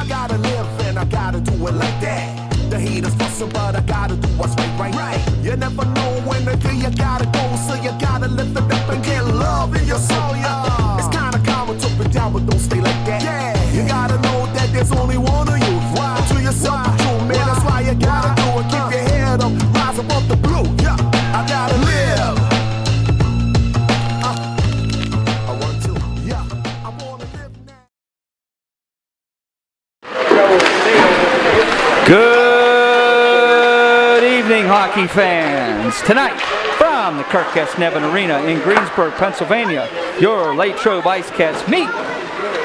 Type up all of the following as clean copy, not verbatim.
I gotta live and I gotta do it like that. The haters fussing, but I gotta do what's right. You never know when the day you gotta go, so you gotta lift it up and get love in your soul, yeah. It's kinda common to be down, but don't stay like that. Yeah. You gotta know that there's only one of you. Why? To yourself, the truth, man. That's why you gotta do it. Keep your head up, rise above the blue. Yeah, I gotta live. I want to. Yeah, I wanna live now. Good evening, hockey fans. Tonight, from the Kirk S. Nevin Arena in Greensburg, Pennsylvania, your Latrobe Ice Cats meet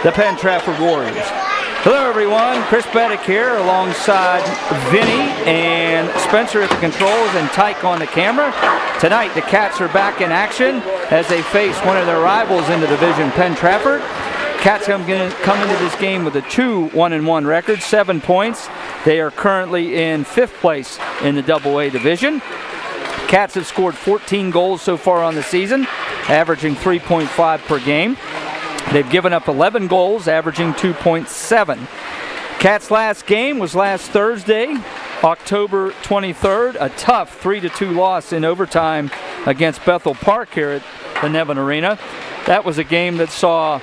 the Penn Trafford Warriors. Hello, everyone. Chris Beddick here alongside Vinny and Spencer at the controls and Tyke on the camera. Tonight, the Cats are back in action as they face one of their rivals in the division, Penn Trafford. Cats come into this game with a 2-1-1 record, 7 points. They are currently in 5th place in the AA division. Cats have scored 14 goals so far on the season, averaging 3.5 per game. They've given up 11 goals, averaging 2.7. Cats' last game was last Thursday, October 23rd, a tough 3-2 loss in overtime against Bethel Park here at the Nevin Arena. That was a game that saw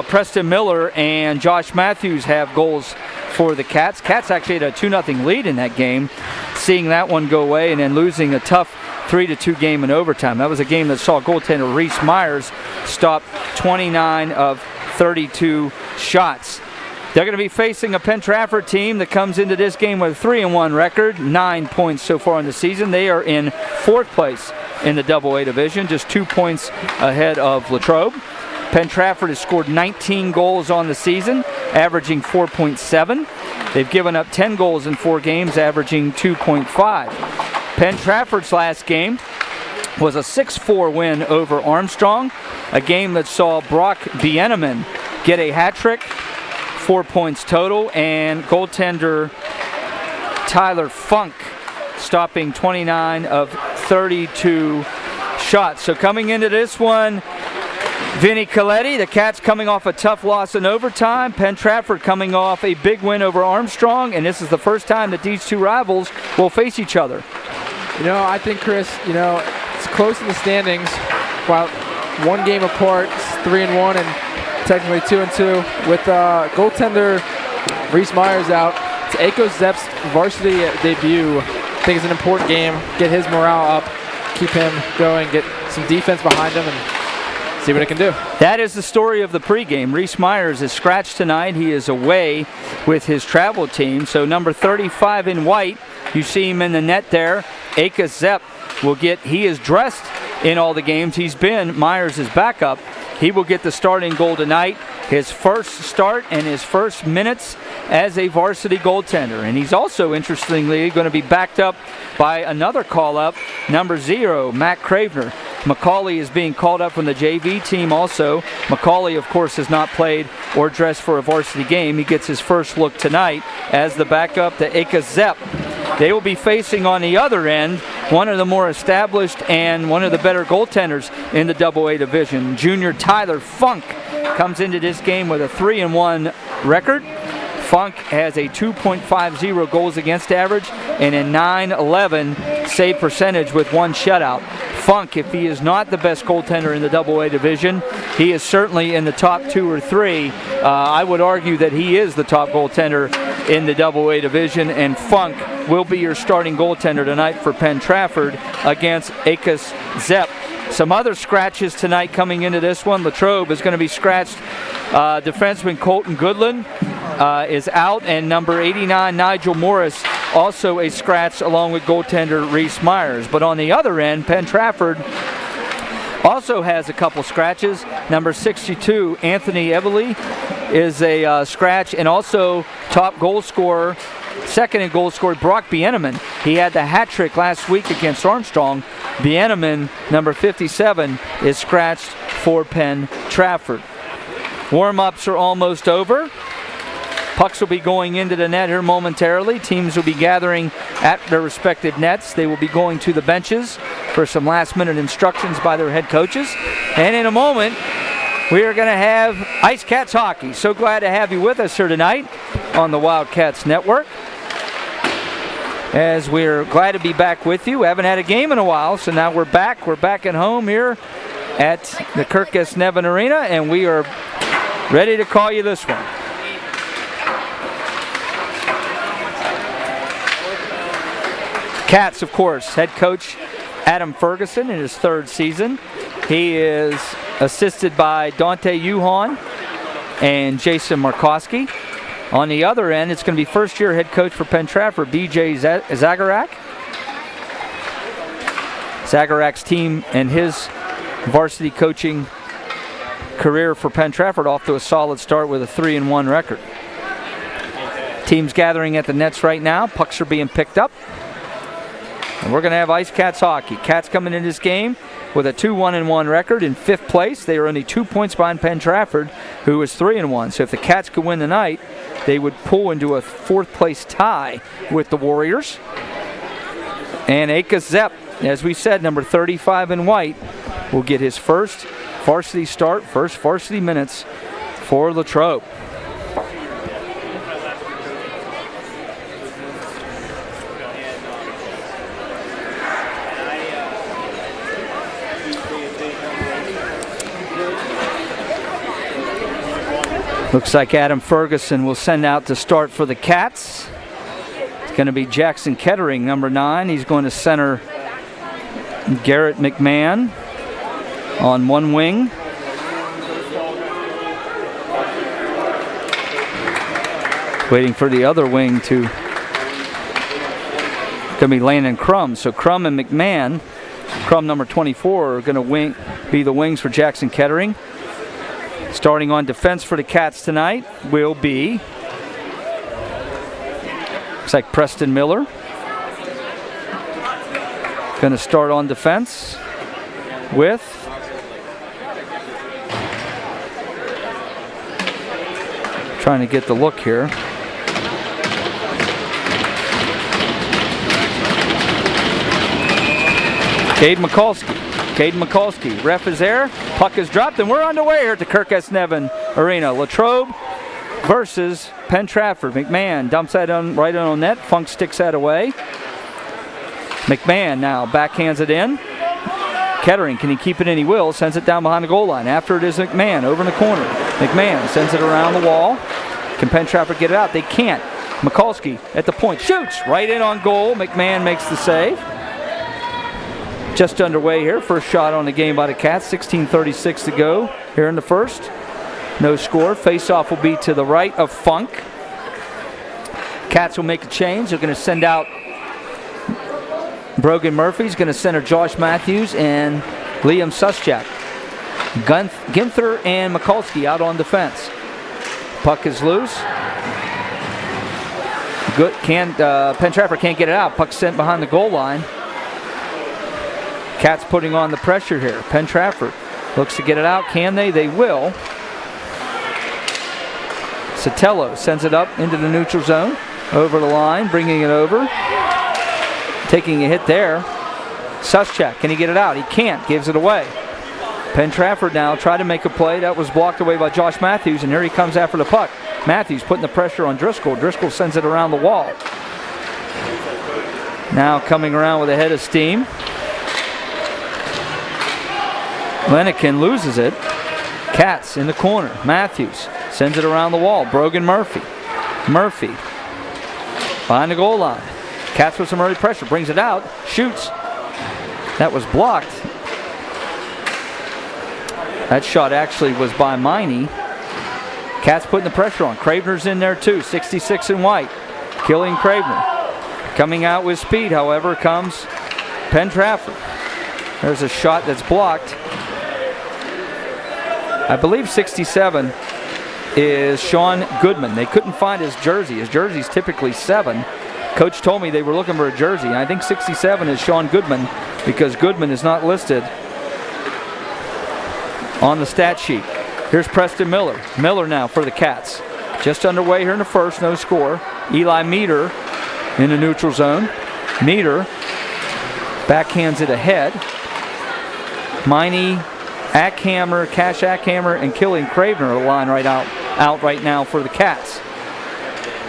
Preston Miller and Josh Matthews have goals for the Cats. Cats actually had a 2-0 lead in that game, seeing that one go away and then losing a tough 3-2 game in overtime. That was a game that saw goaltender Reese Myers stop 29 of 32 shots. They're going to be facing a Penn Trafford team that comes into this game with a 3-1 record, 9 points so far in the season. They are in 4th place in the AA division, just 2 points ahead of Latrobe. Penn Trafford has scored 19 goals on the season, averaging 4.7. They've given up 10 goals in 4 games, averaging 2.5. Penn Trafford's last game was a 6-4 win over Armstrong, a game that saw Brock Bieneman get a hat trick, 4 points total, and goaltender Tyler Funk stopping 29 of 32 shots. So coming into this one, Vinny Coletti, the Cats coming off a tough loss in overtime. Penn Trafford coming off a big win over Armstrong, and this is the first time that these two rivals will face each other. You know, I think, Chris, it's close in the standings. While one game apart, it's 3-1 and technically 2-2. With goaltender Reese Myers out, it's Aiko Zepp's varsity debut. I think it's an important game. Get his morale up, keep him going, get some defense behind him, and see what it can do. That is the story of the pregame. Reese Myers is scratched tonight. He is away with his travel team. So number 35 in white, you see him in the net there. Aiko Zepp he is dressed in all the games he's been. Myers is backup. He will get the starting goal tonight. His first start and his first minutes as a varsity goaltender. And he's also, interestingly, going to be backed up by another call-up, number 0, Matt Cravener. McCauley is being called up from the JV team also. McCauley, of course, has not played or dressed for a varsity game. He gets his first look tonight as the backup to Aiko Zepp. They will be facing on the other end one of the more established and one of the better goaltenders in the AA division. Junior Tyler Funk comes into this game with a 3-1 record. Funk has a 2.50 goals against average and a .911 save percentage with 1 shutout. Funk, if he is not the best goaltender in the AA division, he is certainly in the top 2 or 3. I would argue that he is the top goaltender in the AA division, and Funk will be your starting goaltender tonight for Penn Trafford against Aiko Zepp. Some other scratches tonight coming into this one. Latrobe is going to be scratched. Defenseman Colton Goodland is out, and number 89, Nigel Morris, also a scratch along with goaltender Reese Myers. But on the other end, Penn Trafford also has a couple scratches. Number 62, Anthony Everly, is a scratch, and also top goal scorer, second in goal scorer, Brock Bieneman. He had the hat trick last week against Armstrong. Bieneman, number 57, is scratched for Penn Trafford. Warm-ups are almost over. Pucks will be going into the net here momentarily. Teams will be gathering at their respective nets. They will be going to the benches for some last-minute instructions by their head coaches. And in a moment, we are going to have Ice Cats hockey. So glad to have you with us here tonight on the Wildcats Network. As we're glad to be back with you. We haven't had a game in a while, so now we're back. We're back at home here at the Kirk S. Nevin Arena, and we are ready to call you this one. Cats, of course, head coach Adam Ferguson in his 3rd season. He is assisted by Dante Yuhan and Jason Markowski. On the other end, it's going to be first-year head coach for Penn Trafford, B.J. Zagarak. Zagarak's team and his varsity coaching career for Penn Trafford off to a solid start with a 3-1 record. Teams gathering at the nets right now. Pucks are being picked up. And we're going to have Ice Cats hockey. Cats coming in this game with a 2-1-1 record in 5th place. They are only 2 points behind Penn Trafford, who is 3-1. So if the Cats could win tonight, they would pull into a 4th place tie with the Warriors. And Aka Zepp, as we said, number 35 in white, will get his first varsity start, first varsity minutes for Latrobe. Looks like Adam Ferguson will send out to start for the Cats. It's going to be Jackson Kettering, number 9. He's going to center Garrett McMahon on one wing. Waiting for the other wing to going to be Landon Crum. So Crum and McMahon, Crum number 24, are going to be the wings for Jackson Kettering. Starting on defense for the Cats tonight will be, looks like Preston Miller. Going to start on defense with trying to get the look here. Cade Mikulski. Ref is there. Puck is dropped, and we're underway here at the Kirk S. Nevin Arena. Latrobe versus Penn Trafford. McMahon dumps that right on net. Funk sticks that away. McMahon now backhands it in. Kettering, can he keep it in? He will. Sends it down behind the goal line. After it is McMahon over in the corner. McMahon sends it around the wall. Can Penn Trafford get it out? They can't. Mikulski at the point. Shoots right in on goal. McMahon makes the save. Just underway here. First shot on the game by the Cats. 16:36 to go here in the first. No score. Face-off will be to the right of Funk. Cats will make a change. They're going to send out Brogan Murphy's going to center Josh Matthews and Liam Suschak. Ginther and Mikulski out on defense. Puck is loose. Good. Penn Trafford can't get it out. Puck sent behind the goal line. Cats putting on the pressure here. Penn Trafford looks to get it out. Can they? They will. Sotelo sends it up into the neutral zone. Over the line, bringing it over. Taking a hit there. Suschak, can he get it out? He can't. Gives it away. Penn Trafford now tried to make a play. That was blocked away by Josh Matthews, and here he comes after the puck. Matthews putting the pressure on Driscoll. Driscoll sends it around the wall. Now coming around with a head of steam. Lenikin loses it. Cats in the corner. Matthews sends it around the wall. Brogan Murphy. Murphy behind the goal line. Cats with some early pressure. Brings it out. Shoots. That was blocked. That shot actually was by Miney. Cats putting the pressure on. Cravener's in there too. 66 in white. Killing Cravener. Coming out with speed, however, comes Penn Trafford. There's a shot that's blocked. I believe 67 is Sean Goodman. They couldn't find his jersey. His jersey's typically 7. Coach told me they were looking for a jersey. And I think 67 is Sean Goodman because Goodman is not listed on the stat sheet. Here's Preston Miller. Miller now for the Cats. Just underway here in the first, no score. Eli Meter in the neutral zone. Meter backhands it ahead. Miney Ackhammer, Cash Ackhammer, and Killian Craven are the line out right now for the Cats.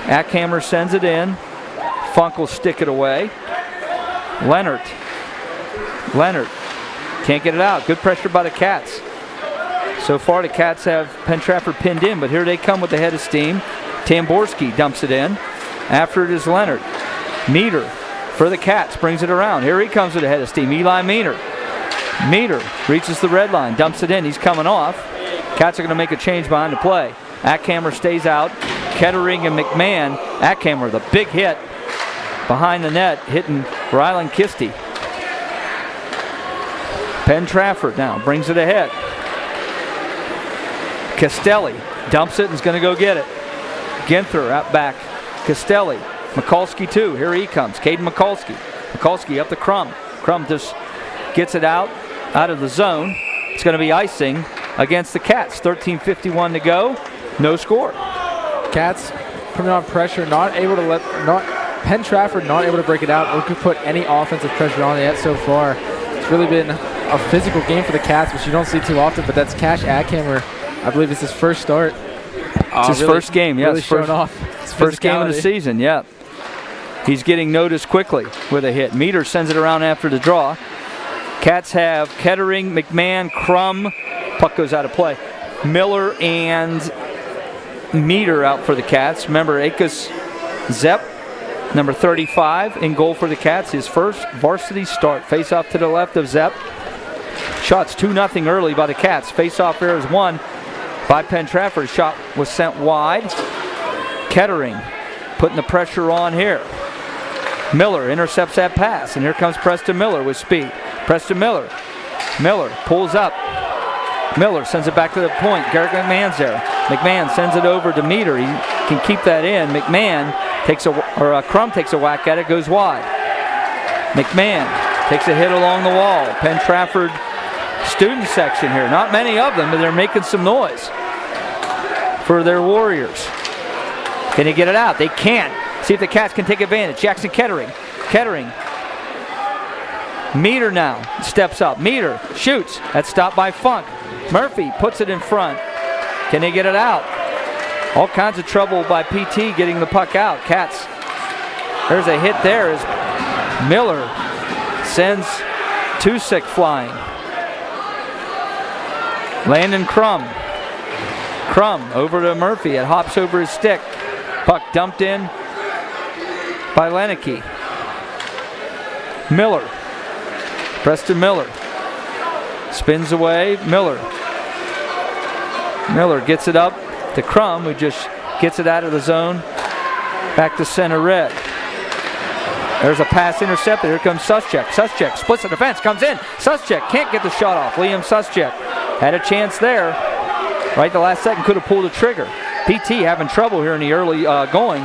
Ackhammer sends it in. Funk will stick it away. Leonard can't get it out. Good pressure by the Cats. So far the Cats have Penn Trafford pinned in, but here they come with the head of steam. Tamborski dumps it in. After it is Leonard. Meter for the Cats, brings it around. Here he comes with the head of steam. Eli Meter. Meter reaches the red line, dumps it in. He's coming off. Cats are going to make a change behind the play. Ackhammer stays out. Kettering and McMahon. Ackhammer, the big hit behind the net, hitting Rylan Kisty. Penn Trafford now brings it ahead. Castelli dumps it and is going to go get it. Ginther out back. Castelli. Mikulski too. Here he comes. Caden Mikulski. Mikulski up to Crum. Crum just gets it out of the zone. It's going to be icing against the Cats. 13:51 to go. No score. Cats putting on pressure, Penn Trafford not able to break it out or could put any offensive pressure on it yet so far. It's really been a physical game for the Cats, which you don't see too often, but that's Cash Ackhammer. I believe it's his first start. It's his first game, yeah. Really showing off. First game of the season, yeah. He's getting noticed quickly with a hit. Meter sends it around after the draw. Cats have Kettering, McMahon, Crum. Puck goes out of play. Miller and Meter out for the Cats. Remember, Akis Zepp, number 35, in goal for the Cats. His first varsity start. Face off to the left of Zepp. Shots 2-0 early by the Cats. Face off there is won by Penn Trafford. Shot was sent wide. Kettering putting the pressure on here. Miller intercepts that pass, and here comes Preston Miller with speed. Preston Miller. Miller pulls up. Miller sends it back to the point. Garrett McMahon's there. McMahon sends it over to Meter. He can keep that in. McMahon Crum takes a whack at it, goes wide. McMahon takes a hit along the wall. Penn Trafford student section here. Not many of them, but they're making some noise for their Warriors. Can they get it out? They can't. See if the Cats can take advantage. Jackson Kettering. Meter now steps up. Meter shoots. That's stopped by Funk. Murphy puts it in front. Can they get it out? All kinds of trouble by PT getting the puck out. Cats. There's a hit there as Miller sends Tusick flying. Landon Crum. Crum over to Murphy. It hops over his stick. Puck dumped in by Lenicky. Miller. Preston Miller. Spins away. Miller gets it up to Crum, who just gets it out of the zone. Back to center red. There's a pass intercepted. Here comes Suschek. Suschek splits the defense, comes in. Suschek can't get the shot off. Liam Suschek had a chance there. Right the last second, could have pulled the trigger. PT having trouble here in the early going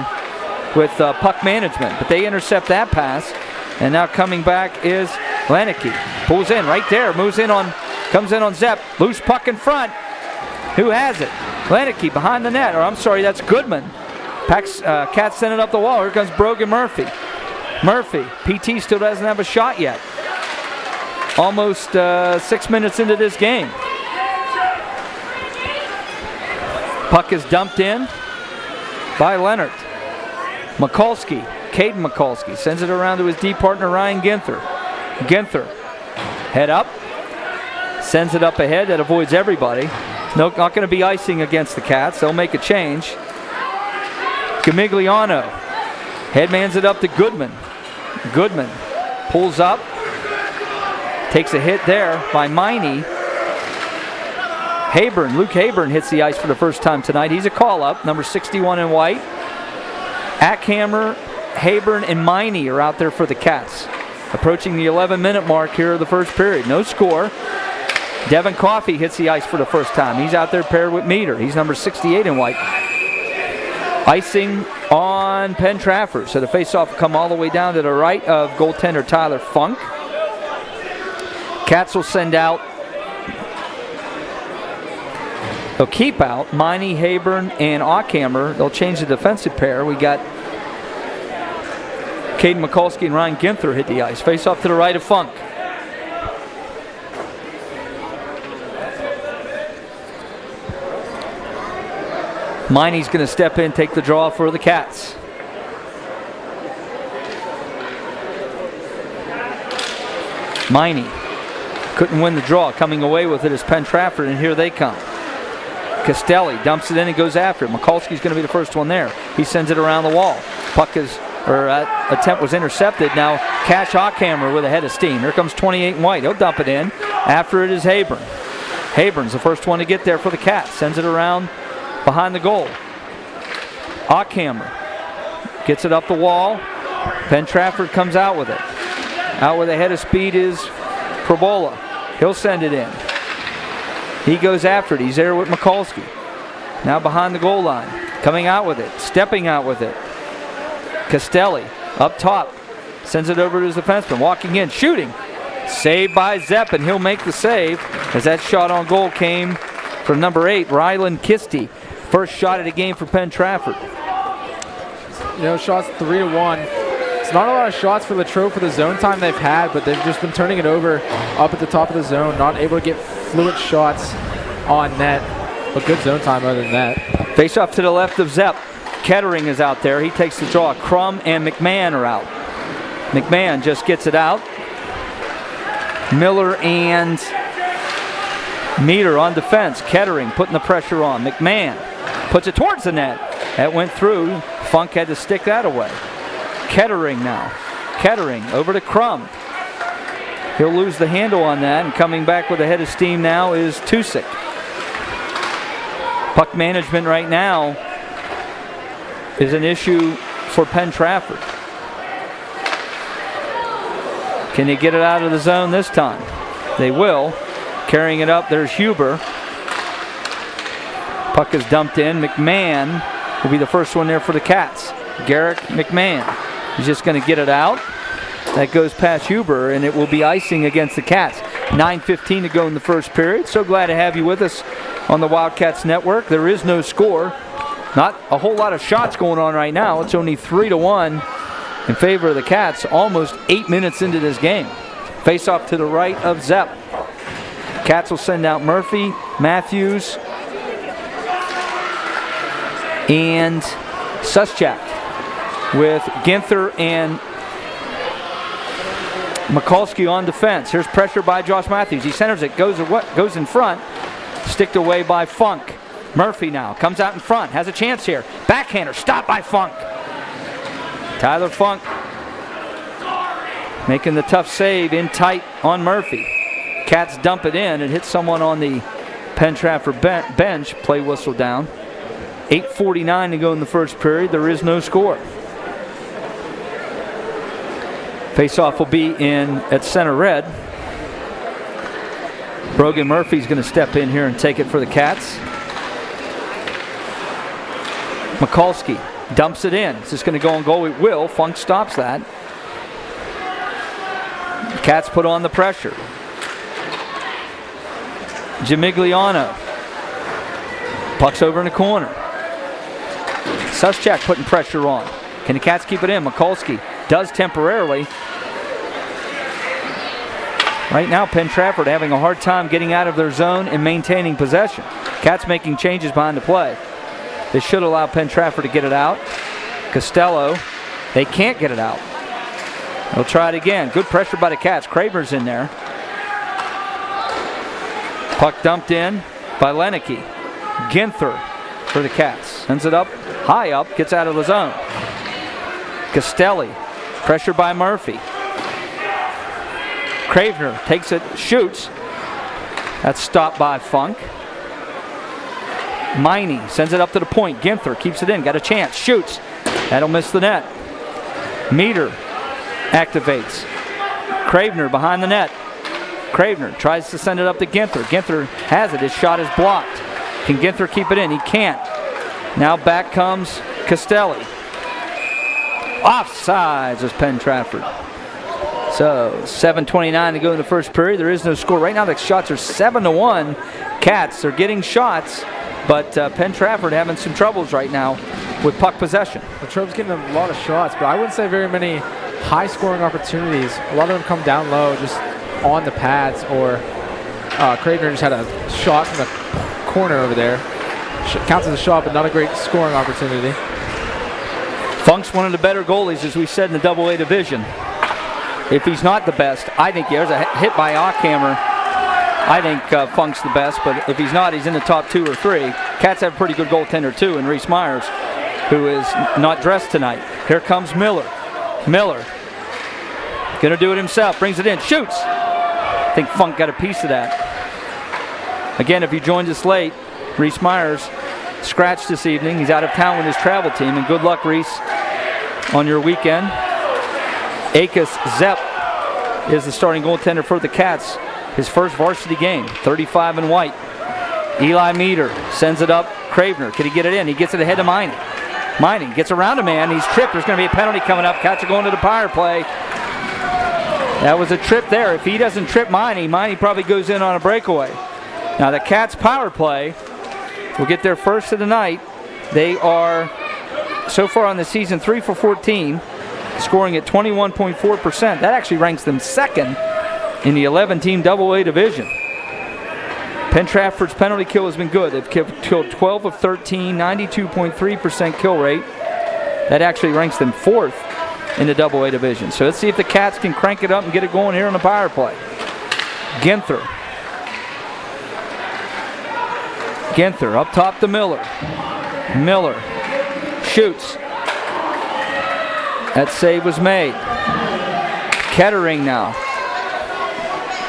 with puck management, but they intercept that pass. And now coming back is Lenicky. Pulls in right there, comes in on Zepp. Loose puck in front. Who has it? Lenicky behind the net, or I'm sorry, that's Goodman. Cats send it up the wall. Here comes Brogan Murphy. PT still doesn't have a shot yet. Almost 6 minutes into this game. Puck is dumped in by Leonard. Caden Mikulski sends it around to his D partner Ryan Ginther. Ginther, head up, sends it up ahead. That avoids everybody. No, not going to be icing against the Cats. They'll make a change. Gamigliano headmans it up to Goodman. Goodman pulls up, takes a hit there by Miney. Luke Hayburn hits the ice for the first time tonight. He's a call-up, number 61 in white. Ackhammer, Hayburn, and Miney are out there for the Cats. Approaching the 11-minute mark here of the first period. No score. Devin Coffey hits the ice for the first time. He's out there paired with Meter. He's number 68 in white. Icing on Penn Trafford. So the face-off will come all the way down to the right of goaltender Tyler Funk. Cats will send out. They'll keep out Miney, Hayburn, and Ackhammer. They'll change the defensive pair. We got Caden Mikulski and Ryan Ginther hit the ice. Face off to the right of Funk. Miney's going to step in, take the draw for the Cats. Miney couldn't win the draw. Coming away with it is Penn Trafford, and here they come. Castelli dumps it in and goes after it. Mikulski's going to be the first one there. He sends it around the wall. Attempt was intercepted. Now Cash Hockhammer with a head of steam. Here comes 28 in white. He'll dump it in. After it is Habern. Habern's the first one to get there for the Cats. Sends it around behind the goal. Hockhammer gets it up the wall. Penn Trafford comes out with it. Out with a head of speed is Probola. He'll send it in. He goes after it. He's there with Mikulski. Now behind the goal line. Coming out with it. Stepping out with it. Castelli up top. Sends it over to his defenseman. Walking in. Shooting. Saved by Zepp, and he'll make the save as that shot on goal came from number 8, Ryland Kisty. First shot of the game for Penn Trafford. You know, shots 3-1. It's not a lot of shots for Latrobe for the zone time they've had, but they've just been turning it over up at the top of the zone, not able to get fluid shots on net, but good zone time other than that. Face off to the left of Zepp. Kettering is out there. He takes the draw. Crum and McMahon are out. McMahon just gets it out. Miller and Meter on defense. Kettering putting the pressure on. McMahon puts it towards the net. That went through. Funk had to stick that away. Kettering now. Kettering over to Crum. He'll lose the handle on that, and coming back with a head of steam now is Tusick. Puck management right now is an issue for Penn Trafford. Can they get it out of the zone this time? They will. Carrying it up, there's Huber. Puck is dumped in. McMahon will be the first one there for the Cats. Garrick McMahon. He's just going to get it out. That goes past Huber, and it will be icing against the Cats. 9:15 to go in the first period. So glad to have you with us on the Wildcats Network. There is no score. Not a whole lot of shots going on right now. It's only 3-1 in favor of the Cats, almost 8 minutes into this game. Face off to the right of Zepp. Cats will send out Murphy, Matthews, and Suschak with Ginther and Mikulski on defense. Here's pressure by Josh Matthews. He centers it, goes in front, sticked away by Funk. Murphy now comes out in front, has a chance here. Backhander, stopped by Funk. Tyler Funk making the tough save in tight on Murphy. Cats dump it in. It hits someone on the Penn Trafford bench. Play whistle down. 8:49 to go in the first period. There is no score. Face-off will be in at center red. Brogan Murphy's going to step in here and take it for the Cats. Mikulski dumps it in. Is this going to go on goal? It will. Funk stops that. Cats put on the pressure. Jamigliano. Puck's over in the corner. Suschak putting pressure on. Can the Cats keep it in? Mikulski does temporarily. Right now, Penn Trafford having a hard time getting out of their zone and maintaining possession. Cats making changes behind the play. They should allow Penn Trafford to get it out. Costello, they can't get it out. They'll try it again. Good pressure by the Cats. Craver's in there. Puck dumped in by Leneke. Ginther for the Cats. Sends it up, high up, gets out of the zone. Castelli, pressure by Murphy. Cravener takes it, shoots. That's stopped by Funk. Miney sends it up to the point. Ginther keeps it in, got a chance, shoots. That'll miss the net. Meter activates. Cravener behind the net. Cravener tries to send it up to Ginther. Ginther has it. His shot is blocked. Can Ginther keep it in? He can't. Now back comes Castelli. Offsides is Penn Trafford. So 7:29 to go in the first period. There is no score. Right now the shots are 7-1. Cats are getting shots, but Penn Trafford having some troubles right now with puck possession. Latrobe's getting a lot of shots, but I wouldn't say very many high-scoring opportunities. A lot of them come down low, just on the pads, or Cravener just had a shot from the corner over there. counts as a shot, but not a great scoring opportunity. Funk's one of the better goalies, as we said, in the Double-A division. If he's not the best, I think there's a hit by Ockhammer. I think Funk's the best, but if he's not, he's in the top 2 or 3. Cats have a pretty good goaltender, too, in Reese Myers, who is not dressed tonight. Here comes Miller. Miller, gonna do it himself, brings it in, shoots. I think Funk got a piece of that. Again, if you joined us late, Reese Myers scratched this evening. He's out of town with his travel team, and good luck, Reese, on your weekend. Akis Zepp is the starting goaltender for the Cats. His first varsity game, 35 in white. Eli Meter sends it up. Cravener, can he get it in? He gets it ahead of Mining. Mining gets around a man. He's tripped. There's going to be a penalty coming up. Cats are going to the power play. That was a trip there. If he doesn't trip Mining probably goes in on a breakaway. Now the Cats power play will get their first of the night. They are, so far on the season, 3 for 14, scoring at 21.4%. That actually ranks them second in the 11-team Double-A division. Penn Trafford's penalty kill has been good. They've killed 12 of 13, 92.3% kill rate. That actually ranks them 4th in the Double-A division. So let's see if the Cats can crank it up and get it going here on the power play. Ginther up top to Miller. Miller shoots. That save was made. Kettering now.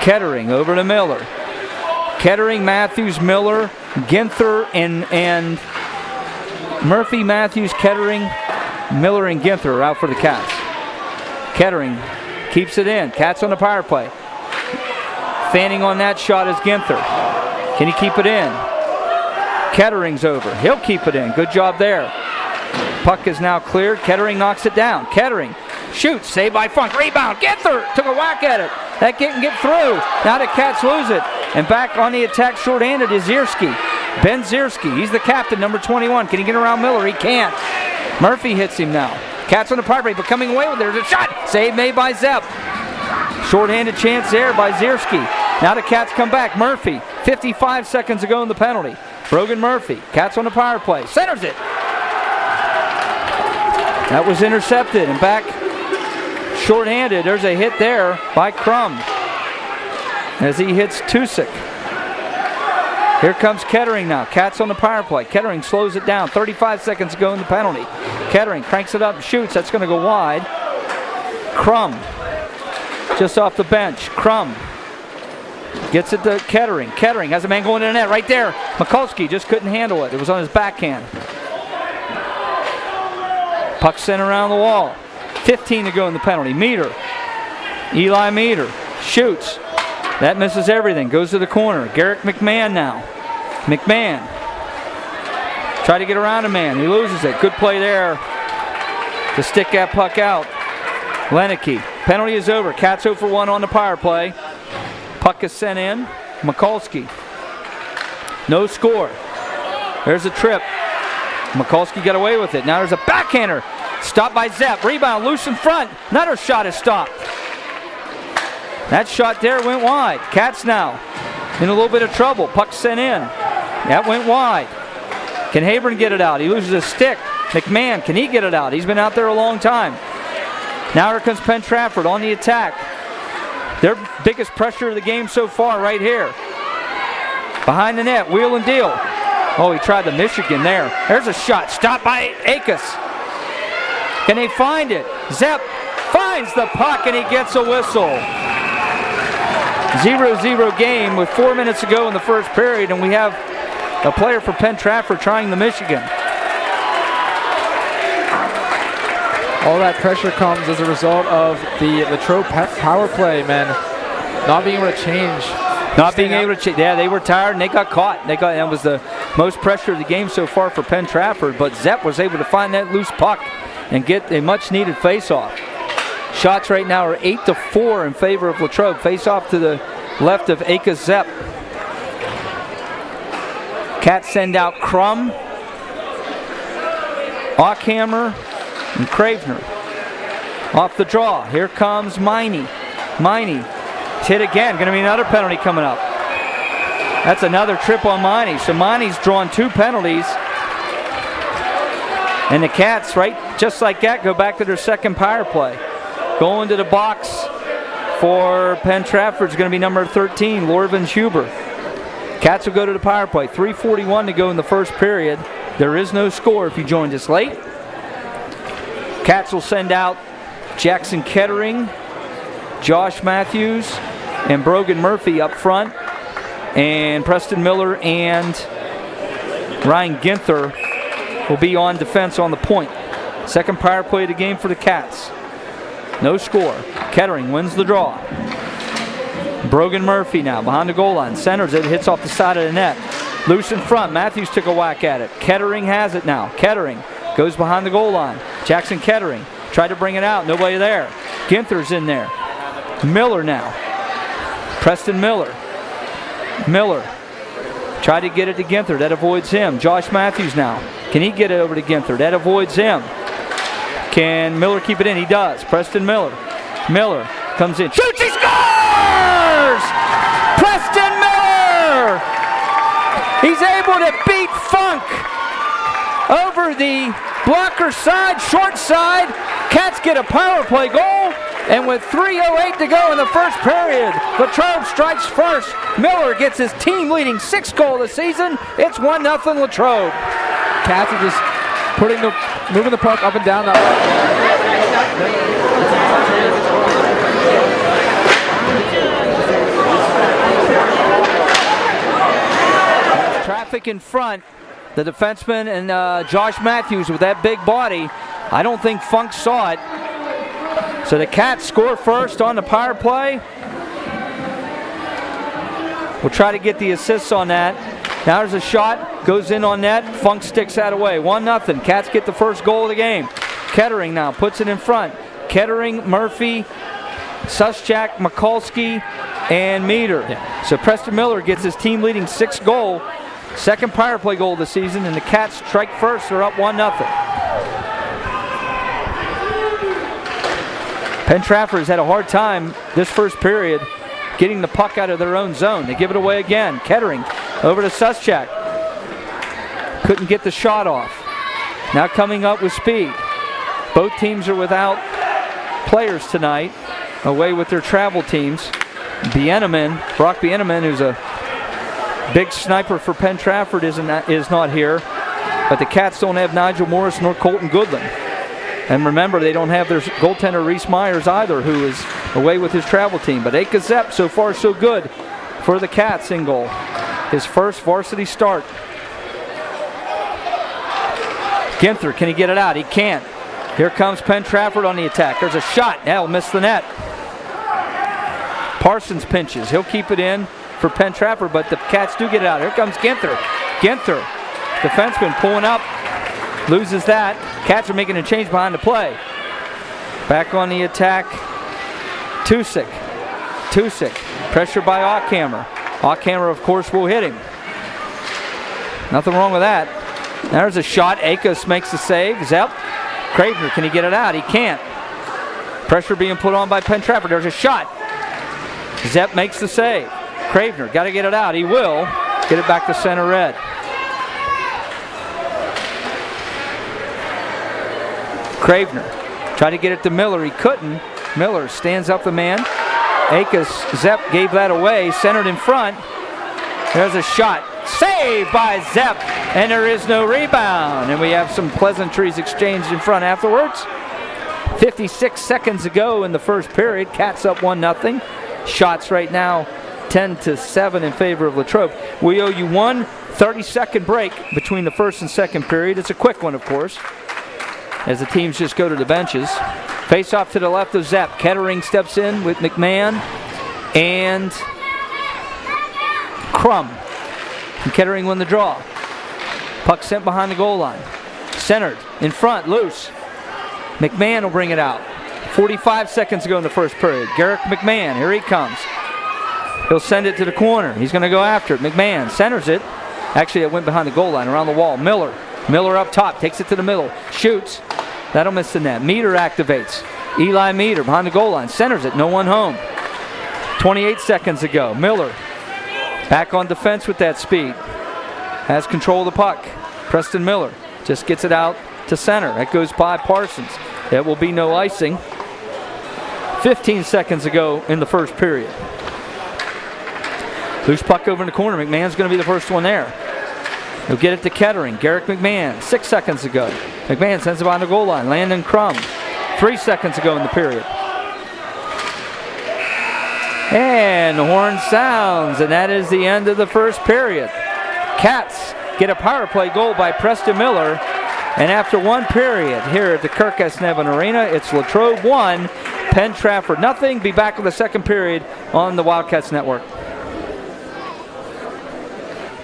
Kettering over to Miller. Kettering, Matthews, Miller, Ginther, and Murphy, Matthews, Kettering, Miller, and Ginther are out for the Cats. Kettering keeps it in. Cats on the power play. Fanning on that shot is Ginther. Can he keep it in? Kettering's over. He'll keep it in. Good job there. Puck is now cleared. Kettering knocks it down. Kettering shoots. Saved by Funk. Rebound. Ginther took a whack at it. That didn't get through. Now the Cats lose it. And back on the attack shorthanded is Zierski. Ben Zierski. He's the captain, number 21. Can he get around Miller? He can't. Murphy hits him now. Cats on the power play, but coming away with it. There's a shot. Save made by Zepp. Shorthanded chance there by Zierski. Now the Cats come back. Murphy, 55 seconds ago in the penalty. Brogan Murphy. Cats on the power play. Centers it. That was intercepted. And back shorthanded. There's a hit there by Crum as he hits Tusick. Here comes Kettering now. Cats on the power play. Kettering slows it down. 35 seconds ago in the penalty. Kettering cranks it up and shoots. That's going to go wide. Crum just off the bench. Crum gets it to Kettering. Kettering has a man going in the net right there. Mikulski just couldn't handle it. It was on his backhand. Puck sent around the wall. 15 to go in the penalty. Meter. Eli Meter shoots. That misses everything. Goes to the corner. Garrick McMahon now. McMahon. Try to get around a man. He loses it. Good play there to stick that puck out. Leneke. Penalty is over. Cats 0 for 1 on the power play. Puck is sent in. Mikulski. No score. There's a trip. Mikulski got away with it. Now there's a backhander. Stopped by Zepp. Rebound loose in front. Another shot is stopped. That shot there went wide. Cats now in a little bit of trouble. Puck sent in. That went wide. Can Habron get it out? He loses a stick. McMahon, can he get it out? He's been out there a long time. Now here comes Penn Trafford on the attack. Their biggest pressure of the game so far right here. Behind the net, wheel and deal. Oh, he tried the Michigan there. There's a shot. Stopped by Akis. Can they find it? Zepp finds the puck and he gets a whistle. 0-0 game with 4 minutes to go in the first period, and we have a player for Penn Trafford trying the Michigan. All that pressure comes as a result of the Latrobe power play, man. Not being able to change. Not being able to change. Yeah, they were tired and they got caught. That was the most pressure of the game so far for Penn Trafford, but Zepp was able to find that loose puck and get a much-needed face-off. Shots right now are 8-4 in favor of Latrobe. Face-off to the left of Akis Zepp. Cats send out Crum, Ockhammer, and Cravener. Off the draw. Here comes Miney. Miney. Hit again. Going to be another penalty coming up. That's another trip on Miney. So Miney's drawn 2 penalties. And the Cats, right, just like that, go back to their second power play. Going to the box for Penn Trafford is going to be number 13, Lorvin Huber. Cats will go to the power play. 3:41 to go in the first period. There is no score if you joined us late. Cats will send out Jackson Kettering, Josh Matthews, and Brogan Murphy up front. And Preston Miller and Ryan Ginther will be on defense on the point. Second power play of the game for the Cats. No score. Kettering wins the draw. Brogan Murphy now behind the goal line. Centers it, hits off the side of the net. Loose in front. Matthews took a whack at it. Kettering has it now. Kettering goes behind the goal line. Jackson Kettering tried to bring it out. Nobody there. Ginther's in there. Miller now. Preston Miller. Miller tried to get it to Ginther. That avoids him. Josh Matthews now. Can he get it over to Ginther? That avoids him. Can Miller keep it in? He does. Preston Miller. Miller comes in. Shoots! He scores! Preston Miller! He's able to beat Funk over the blocker side, short side. Cats get a power play goal. And with 3:08 to go in the first period, Latrobe strikes first. Miller gets his team-leading 6th goal of the season. It's 1-0 Latrobe. Cats are just moving the puck up and down that way. Traffic in front. The defenseman and Josh Matthews with that big body. I don't think Funk saw it. So the Cats score first on the power play. We'll try to get the assists on that. Now there's a shot, goes in on net. Funk sticks that away. 1-0. Cats get the first goal of the game. Kettering now puts it in front. Kettering, Murphy, Suschak, Mikulski, and Meter. Yeah. So Preston Miller gets his team-leading 6th goal. Second power play goal of the season, and the Cats strike first. They're up 1-0. Penn Trafford has had a hard time this first period getting the puck out of their own zone. They give it away again. Kettering over to Suschak. Couldn't get the shot off. Now coming up with speed. Both teams are without players tonight, away with their travel teams. Brock Bieneman, who's a big sniper for Penn Trafford, is not here. But the Cats don't have Nigel Morris nor Colton Goodland. And remember, they don't have their goaltender Reese Myers either, who is away with his travel team. But Eka Zepp, so far so good for the Cats in goal. His first varsity start. Ginther, can he get it out? He can't. Here comes Penn Trafford on the attack. There's a shot. He'll miss the net. Parsons pinches. He'll keep it in for Penn Trafford, but the Cats do get it out. Here comes Ginther. Ginther, defenseman pulling up. Loses that. Cats are making a change behind the play. Back on the attack. Tusick. Pressure by Ockhammer. Ockhammer, of course, will hit him. Nothing wrong with that. There's a shot. Akos makes the save. Zepp. Cravener, can he get it out? He can't. Pressure being put on by Penn Trafford. There's a shot. Zepp makes the save. Cravener, got to get it out. He will. Get it back to center red. Cravener tried to get it to Miller. He couldn't. Miller stands up the man. Zepp gave that away. Centered in front. There's a shot. Saved by Zepp. And there is no rebound. And we have some pleasantries exchanged in front afterwards. 56 seconds ago in the first period. Cats up 1-0. Shots right now 10-7 in favor of Latrobe. We owe you one 30-second break between the first and second period. It's a quick one, of course, as the teams just go to the benches. Face off to the left of Zepp. Kettering steps in with McMahon and Crum. And Kettering won the draw. Puck sent behind the goal line. Centered, in front, loose. McMahon will bring it out. 45 seconds ago in the first period. Garrick McMahon, here he comes. He'll send it to the corner. He's going to go after it. McMahon centers it. Actually, it went behind the goal line, around the wall. Miller up top, takes it to the middle, shoots. That'll miss the net. Meter activates. Eli Meter behind the goal line, centers it, no one home. 28 seconds ago. Miller Back on defense with that speed. Has control of the puck. Preston Miller just gets it out to center. That goes by Parsons. It will be no icing. 15 seconds ago in the first period. Loose puck over in the corner. McMahon's going to be the first one there. He'll get it to Kettering. Garrick McMahon, 6 seconds ago. McMahon sends it on the goal line. Landon Crum, 3 seconds ago in the period. And the horn sounds, and that is the end of the first period. Cats get a power play goal by Preston Miller. And after one period here at the Kirk S. Nevin Arena, it's Latrobe 1, Penn Trafford nothing. Be back with the second period on the Wildcats Network.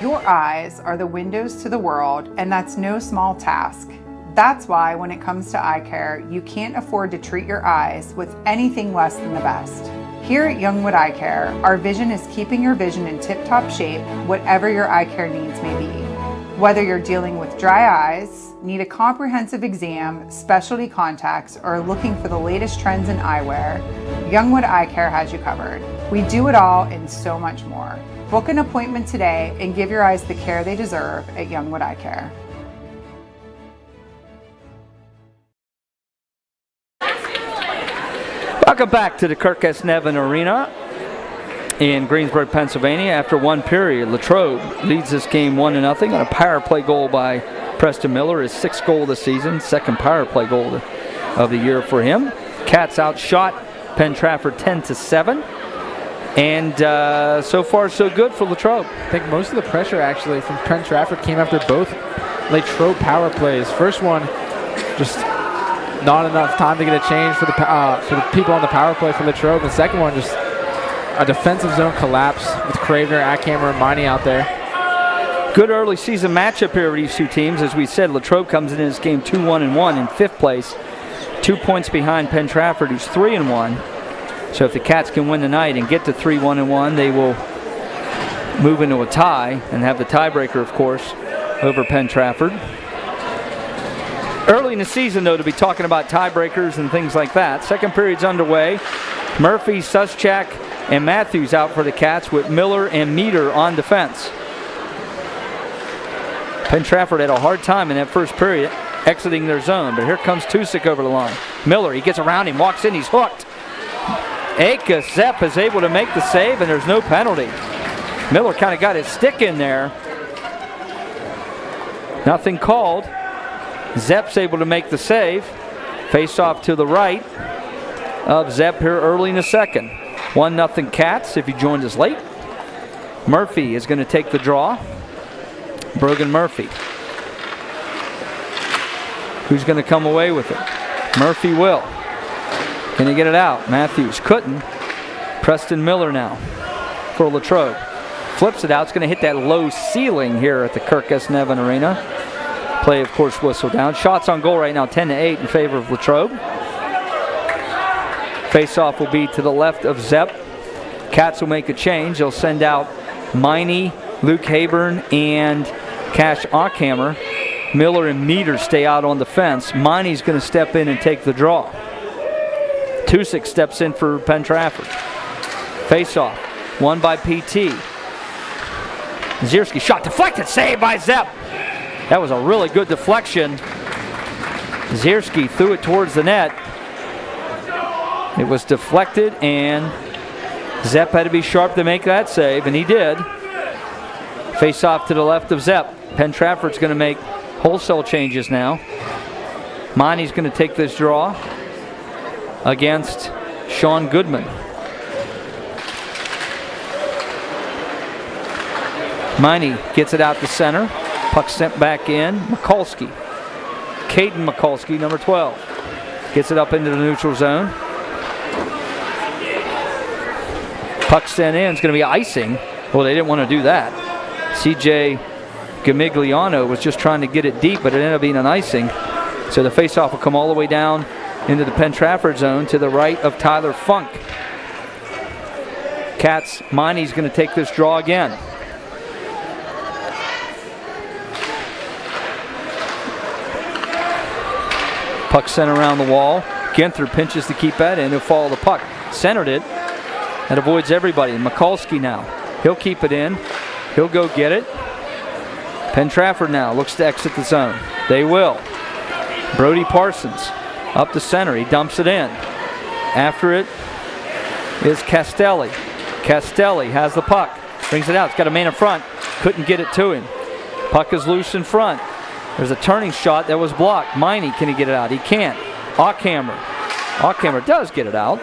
Your eyes are the windows to the world, and that's no small task. That's why when it comes to eye care, you can't afford to treat your eyes with anything less than the best. Here at Youngwood Eye Care, our vision is keeping your vision in tip-top shape, whatever your eye care needs may be. Whether you're dealing with dry eyes, need a comprehensive exam, specialty contacts, or looking for the latest trends in eyewear, Youngwood Eye Care has you covered. We do it all and so much more. Book an appointment today and give your eyes the care they deserve at Youngwood Eye Care. Welcome back to the Kirk S. Nevin Arena in Greensburg, Pennsylvania. After one period, Latrobe leads this game 1-0 on a power play goal by Preston Miller, his 6th goal of the season, 2nd power play goal of the year for him. Cats outshot Penn Trafford 10-7. And so far, so good for Latrobe. I think most of the pressure actually from Penn Trafford came after both Latrobe power plays. First one, just not enough time to get a change for the people on the power play for Latrobe. And the second one, just a defensive zone collapse with Cravener, Ackhammer, and Miney out there. Good early season matchup here with these two teams. As we said, Latrobe comes in this game 2-1-1 in 5th place. 2 points behind Penn Trafford, who's 3-1. So if the Cats can win tonight and get to 3-1-1, they will move into a tie and have the tiebreaker, of course, over Penn Trafford. Early in the season, though, to be talking about tiebreakers and things like that. Second period's underway. Murphy, Suschak, and Matthews out for the Cats with Miller and Meter on defense. Penn Trafford had a hard time in that first period exiting their zone, but here comes Tusick over the line. Miller, he gets around him, walks in, he's hooked. Aka Zepp is able to make the save, and there's no penalty. Miller kind of got his stick in there. Nothing called. Zepp's able to make the save. Face off to the right of Zepp here early in the second. 1-0 Cats if you joined us late. Murphy is going to take the draw. Brogan Murphy. Who's going to come away with it? Murphy will. Can he get it out? Matthews couldn't. Preston Miller now for Latrobe. Flips it out. It's going to hit that low ceiling here at the Kirk S. Nevin Arena. Play, of course, whistle down. Shots on goal right now, 10-8 in favor of Latrobe. Face-off will be to the left of Zepp. Cats will make a change. They'll send out Miney, Luke Hayburn, and Cash Ackhammer. Miller and Meter stay out on the fence. Miney's going to step in and take the draw. Tusick steps in for Penn Trafford. Face-off, won by PT. Zierski shot deflected, saved by Zepp. That was a really good deflection. Zierski threw it towards the net. It was deflected, and Zepp had to be sharp to make that save, and he did. Face-off to the left of Zepp. Penn Trafford's going to make wholesale changes now. Miney's going to take this draw against Sean Goodman. Miney gets it out to center. Puck sent back in. Mikulski. Caden Mikulski, number 12. Gets it up into the neutral zone. Puck sent in. It's going to be icing. Well, they didn't want to do that. CJ Gamigliano was just trying to get it deep, but it ended up being an icing. So the faceoff will come all the way down into the Penn Trafford zone to the right of Tyler Funk. Cats, Miney's going to take this draw again. Puck sent around the wall. Ginther pinches to keep that in. He'll follow the puck. Centered it. That avoids everybody. Mikulski now. He'll keep it in. He'll go get it. Penn Trafford now looks to exit the zone. They will. Brody Parsons up the center. He dumps it in. After it is Castelli. Castelli has the puck. Brings it out. It's got a man in front. Couldn't get it to him. Puck is loose in front. There's a turning shot that was blocked. Miney, can he get it out? He can't. Auckhammer. Auckhammer does get it out.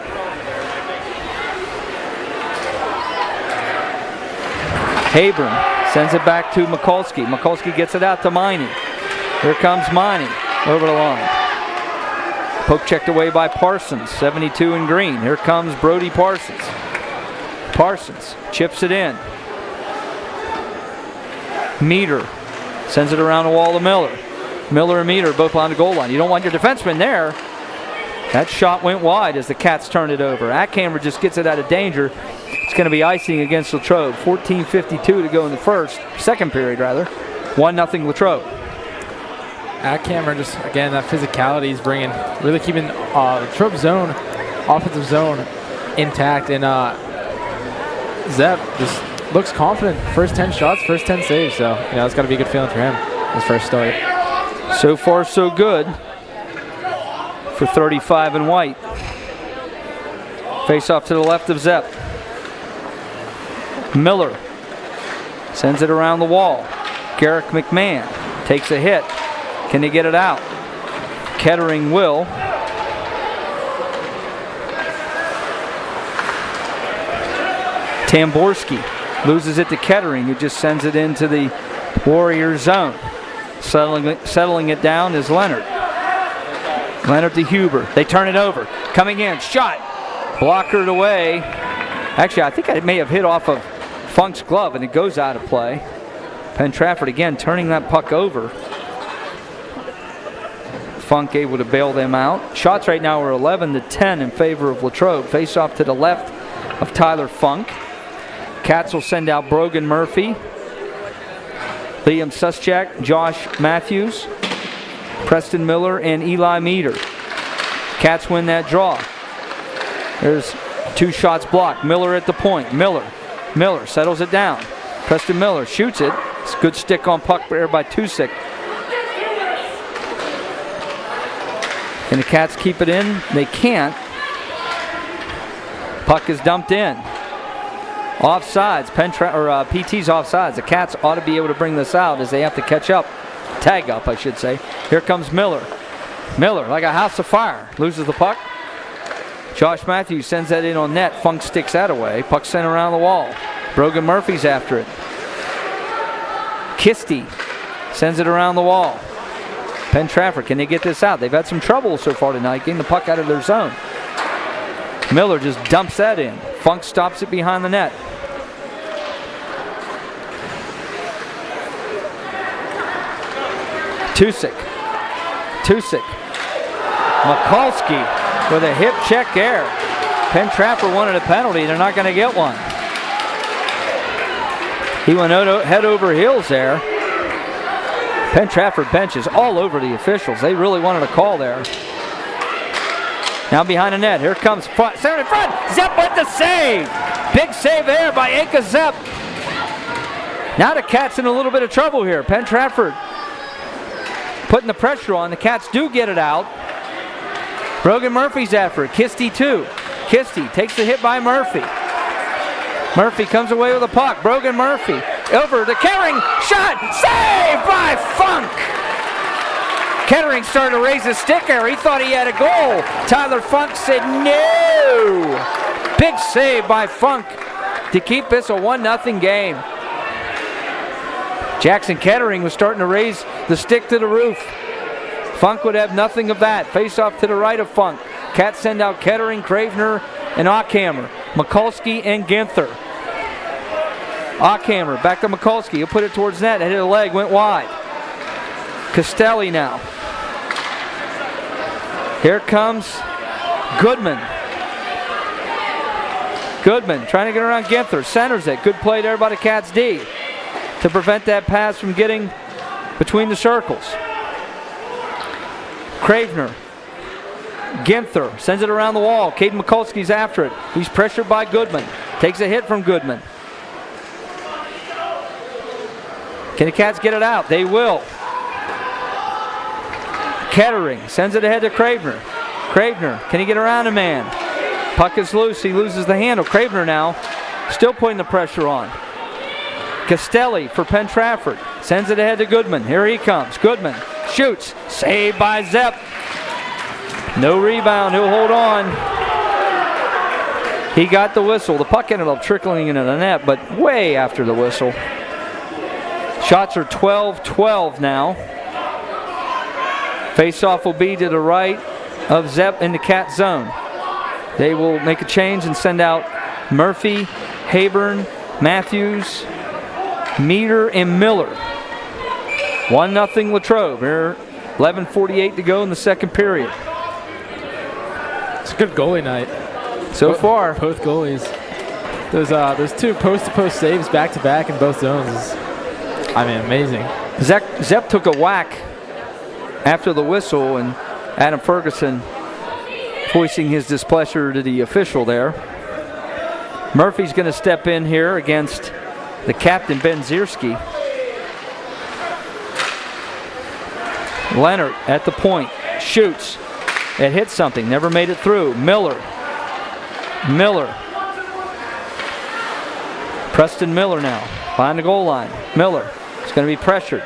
Habron sends it back to Mikulski. Mikulski gets it out to Miney. Here comes Miney over the line. Poke checked away by Parsons, 72 in green. Here comes Brody Parsons. Parsons chips it in. Meter sends it around the wall to Miller. Miller and Meter both on the goal line. You don't want your defenseman there. That shot went wide as the Cats turned it over. Ackhammer just gets it out of danger. It's going to be icing against Latrobe. 14:52 to go in the second period rather. 1-0 Latrobe. Ackhammer just, again, that physicality he's bringing, really keeping Latrobe zone, offensive zone intact. And Zepp just looks confident. First 10 shots, first 10 saves. So, it's got to be a good feeling for him, his first start. So far, so good for 35 in white. Face off to the left of Zepp. Miller sends it around the wall. Garrick McMahon takes a hit. Can he get it out? Kettering will. Tamborski loses it to Kettering, who just sends it into the Warrior zone. Settling it down is Leonard. Leonard to Huber. They turn it over. Coming in. Shot. Blockered away. Actually, I think I may have hit off of Funk's glove, and it goes out of play. Penn Trafford again turning that puck over. Funk able to bail them out. Shots right now are 11-10 in favor of Latrobe. Face off to the left of Tyler Funk. Cats will send out Brogan Murphy, Liam Suschak, Josh Matthews, Preston Miller, and Eli Meter. Cats win that draw. There's 2 shots blocked. Miller at the point. Miller settles it down. Preston Miller shoots it. It's a good stick on puck there by Tusick. Can the Cats keep it in? They can't. Puck is dumped in. Offsides. PT's offsides. The Cats ought to be able to bring this out as they have to catch up. Tag up, I should say. Here comes Miller. Miller, like a house of fire, loses the puck. Josh Matthews sends that in on net. Funk sticks that away. Puck sent around the wall. Brogan Murphy's after it. Kisty sends it around the wall. Penn Trafford, can they get this out? They've had some trouble so far tonight getting the puck out of their zone. Miller just dumps that in. Funk stops it behind the net. Tusick. Mikulski with a hip check error. Penn Trafford wanted a penalty. They're not going to get one. He went head over heels there. Penn Trafford benches all over the officials. They really wanted a call there. Now behind the net. Here comes center in front. Zepp with the save. Big save there by Aka Zepp. Now the Cats in a little bit of trouble here. Penn Trafford putting the pressure on. The Cats do get it out. Brogan Murphy's after it. Kisty too. Kisty takes the hit by Murphy. Murphy comes away with a puck. Brogan Murphy over to Kettering. Shot. Saved by Funk. Kettering started to raise his stick there. He thought he had a goal. Tyler Funk said no. Big save by Funk to keep this a 1-0 game. Jackson Kettering was starting to raise the stick to the roof. Funk would have nothing of that. Face off to the right of Funk. Cats send out Kettering, Cravener, and Auckhammer. Mikulski and Ginther. Auckhammer back to Mikulski. He'll put it towards net. Hit a leg, went wide. Castelli now. Here comes Goodman. Goodman trying to get around Ginther. Centers it. Good play there by the Cats D to prevent that pass from getting between the circles. Cravener. Ginther sends it around the wall. Caden Mikulski's after it. He's pressured by Goodman. Takes a hit from Goodman. Can the Cats get it out? They will. Kettering sends it ahead to Cravener. Cravener, can he get around a man? Puck is loose. He loses the handle. Cravener now still putting the pressure on. Castelli for Penn Trafford. Sends it ahead to Goodman. Here he comes. Goodman shoots. Saved by Zepp. No rebound. He'll hold on. He got the whistle. The puck ended up trickling into the net, but way after the whistle. Shots are 12-12 now. Face-off will be to the right of Zepp in the Cat zone. They will make a change and send out Murphy, Hayburn, Matthews, Meter, and Miller. 1-0 Latrobe. Here, 11:48 to go in the second period. It's a good goalie night. So far. Both goalies. Those two post-to-post saves back-to-back in both zones is, amazing. Zepp took a whack after the whistle, and Adam Ferguson voicing his displeasure to the official there. Murphy's going to step in here against the captain, Ben Zierski. Leonard at the point, shoots. It hits something, never made it through. Miller. Preston Miller now, behind the goal line. Miller is going to be pressured.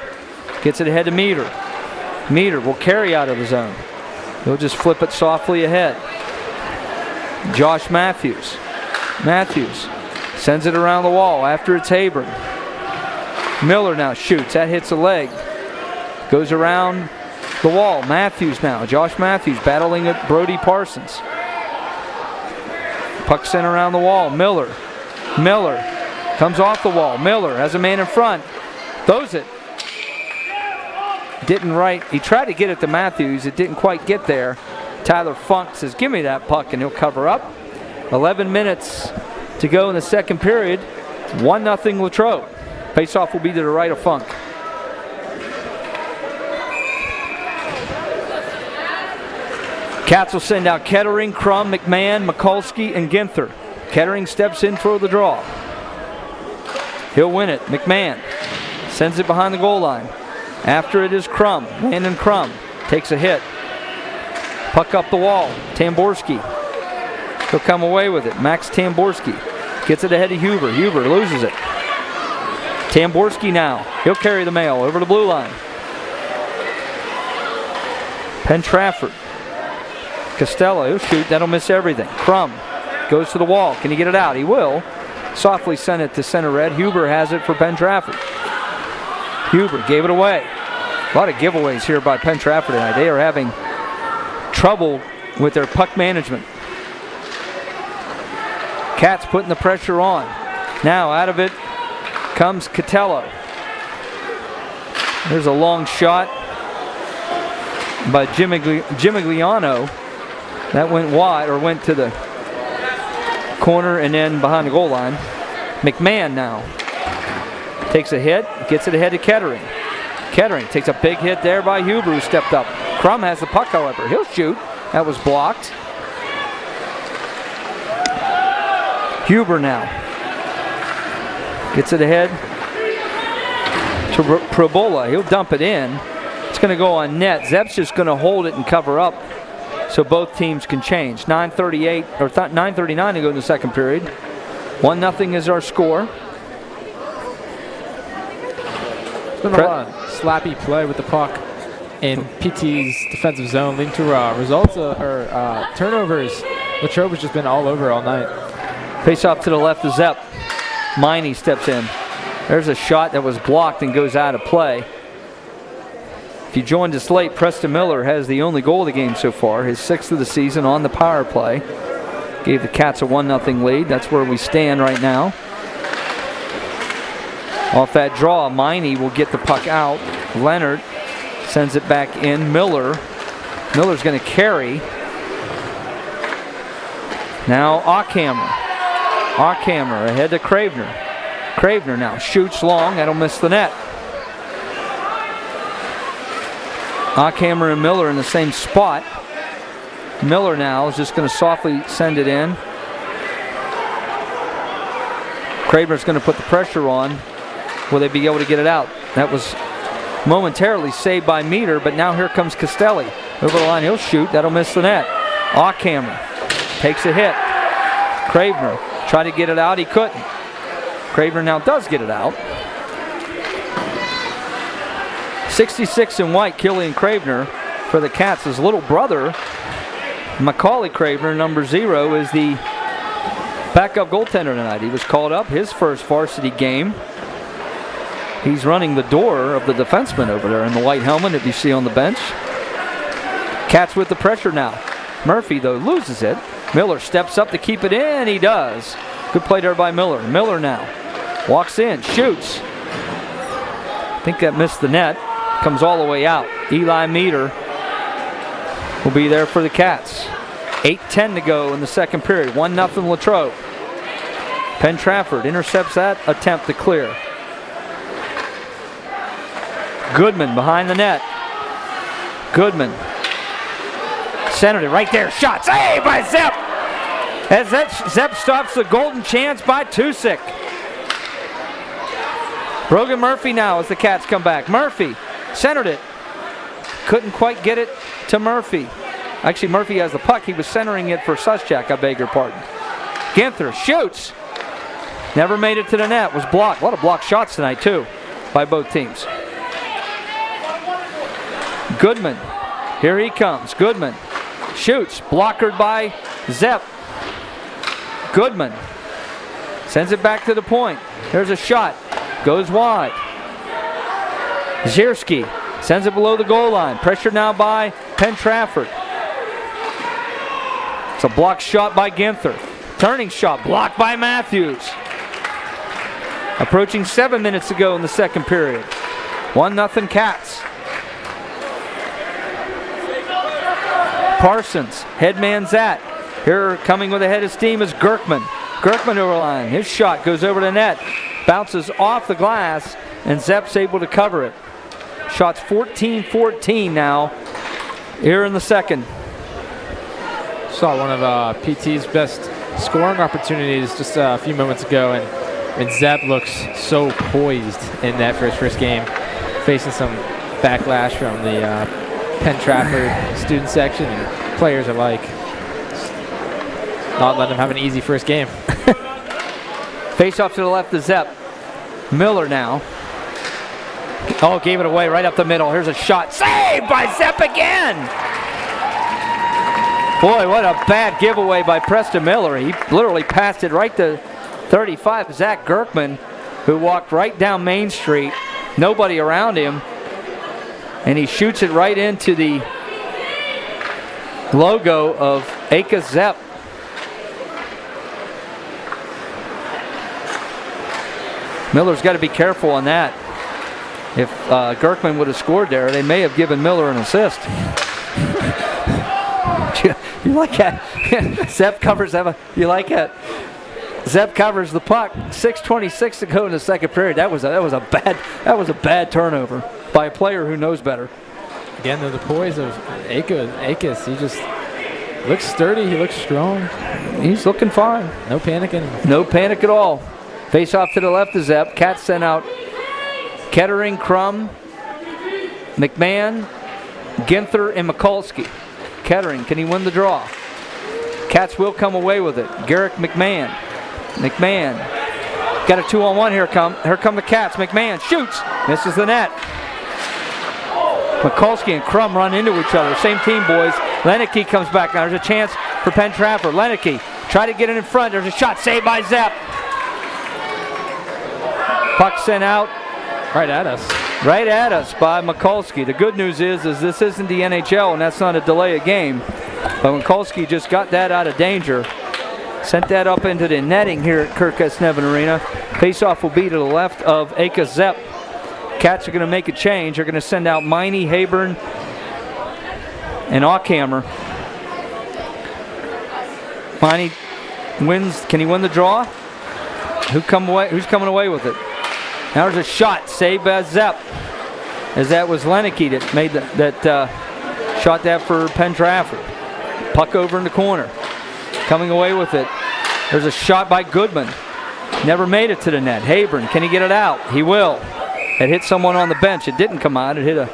Gets it ahead to Meter. Meter will carry out of the zone. He'll just flip it softly ahead. Josh Matthews. Matthews sends it around the wall after it's Hayburn. Miller now shoots. That hits a leg. Goes around the wall. Matthews now. Josh Matthews battling at Brody Parsons. Puck sent around the wall. Miller comes off the wall. Miller has a man in front. Throws it. Didn't right. He tried to get it to Matthews. It didn't quite get there. Tyler Funk says, give me that puck, and he'll cover up. 11 minutes to go in the second period. 1-0 Latrobe. Faceoff will be to the right of Funk. Cats will send out Kettering, Crum, McMahon, Mikulski, and Ginther. Kettering steps in for the draw. He'll win it. McMahon sends it behind the goal line. After it is Crum. Landon Crum takes a hit. Puck up the wall. Tamborski. He'll come away with it. Max Tamborski gets it ahead of Huber. Huber loses it. Tamborski now. He'll carry the mail over the blue line. Penn Trafford. Costello, he'll shoot. That'll miss everything. Crum goes to the wall. Can he get it out? He will. Softly send it to center red. Huber has it for Penn Trafford. Huber gave it away. A lot of giveaways here by Penn Trafford tonight. They are having trouble with their puck management. Cats putting the pressure on. Now out of it comes Catello. There's a long shot by Gimigliano. That went wide, or went to the corner and then behind the goal line. McMahon now takes a hit, gets it ahead to Kettering. Kettering takes a big hit there by Huber, who stepped up. Crum has the puck, however. He'll shoot. That was blocked. Huber now gets it ahead to Probola. He'll dump it in. It's going to go on net. Zepp's just going to hold it and cover up so both teams can change. 9:39 to go in the second period. 1-0 is our score. It's been a lot of slappy play with the puck in PT's defensive zone, leading to turnovers. Latrobe has just been all over all night. Face off to the left of Zepp. Miney steps in. There's a shot that was blocked and goes out of play. If you joined us late, Preston Miller has the only goal of the game so far, his 6th of the season on the power play. Gave the Cats a 1-0 lead. That's where we stand right now. Off that draw, Miney will get the puck out. Leonard sends it back in. Miller's going to carry. Now Ockhammer ahead to Cravener. Cravener now shoots long. That'll miss the net. Ockhammer and Miller in the same spot. Miller now is just going to softly send it in. Cravener's going to put the pressure on. Will they be able to get it out? That was momentarily saved by Meter, but now here comes Castelli. Over the line, he'll shoot. That'll miss the net. Aucammer takes a hit. Cravener tried to get it out. He couldn't. Cravener now does get it out. 66 in white, Killian Cravener for the Cats. His little brother, Macaulay Cravener, number 0, is the backup goaltender tonight. He was called up his first varsity game. He's running the door of the defenseman over there in the white helmet, if you see on the bench. Cats with the pressure now. Murphy, though, loses it. Miller steps up to keep it in. He does. Good play there by Miller. Miller now walks in, shoots. I think that missed the net. Comes all the way out. Eli Meter will be there for the Cats. 8:10 to go in the second period. 1-0 Latrobe. Penn Trafford intercepts that attempt to clear. Goodman behind the net. Goodman centered it right there. Shot saved by Zepp. As Zepp stops the golden chance by Tusick. Brogan Murphy now as the Cats come back. Murphy centered it. Couldn't quite get it to Murphy. Actually, Murphy has the puck. He was centering it for Suschak, I beg your pardon. Ginther shoots. Never made it to the net. Was blocked. A lot of blocked shots tonight, too, by both teams. Goodman. Here he comes. Goodman shoots. Blockered by Zepp. Goodman sends it back to the point. There's a shot. Goes wide. Zierski sends it below the goal line. Pressure now by Penn Trafford. It's a blocked shot by Ginther. Turning shot blocked by Matthews. Approaching 7 minutes to go in the second period. 1-0 Cats. Parsons, headman Zat. Here coming with a head of steam is Gerkman. Gerkman over the line. His shot goes over the net. Bounces off the glass, and Zepp's able to cover it. Shots 14-14 now here in the second. Saw one of PT's best scoring opportunities just a few moments ago, and Zepp looks so poised in that first game, facing some backlash from the Penn Trafford student section and players alike. Not letting him have an easy first game. Face off to the left of Zepp. Miller now. Oh, gave it away right up the middle. Here's a shot. Saved by Zepp again. Boy, what a bad giveaway by Preston Miller. He literally passed it right to 35. Zach Gerkman, who walked right down Main Street. Nobody around him. And he shoots it right into the logo of Aka Zepp. Miller's got to be careful on that. If Gerkman would have scored there, they may have given Miller an assist. You like that? Zepp covers that. You like that? Zepp covers the puck. 6:26 to go in the second period. That was a bad turnover by a player who knows better. Again, the poise of Akis. He just looks sturdy. He looks strong. He's looking fine. No panicking. No panic at all. Face off to the left of Zepp. Cats sent out Kettering, Crum, McMahon, Ginther, and Mikulski. Kettering, can he win the draw? Cats will come away with it. Garrick McMahon. McMahon got a 2-on-1 here come the Cats. McMahon shoots. Misses the net. Mikulski and Crum run into each other. Same team, boys. Lenicky comes back now. There's a chance for Penn Trafford. Lenicky try to get it in front. There's a shot saved by Zepp. Puck sent out. Right at us. Right at us by Mikulski. The good news is this isn't the NHL, and that's not a delay of game. But Mikulski just got that out of danger. Sent that up into the netting here at Kirk S. Nevin Arena. Faceoff will be to the left of Aka Zepp. Cats are going to make a change. They're going to send out Miney, Hayburn, and Aucammer. Miney wins. Can he win the draw? Who's coming away with it? Now there's a shot saved by Zepp. As that was Lenicky that made shot that for Penn Trafford. Puck over in the corner. Coming away with it. There's a shot by Goodman. Never made it to the net. Hayburn, can he get it out? He will. It hit someone on the bench. It didn't come out. It hit a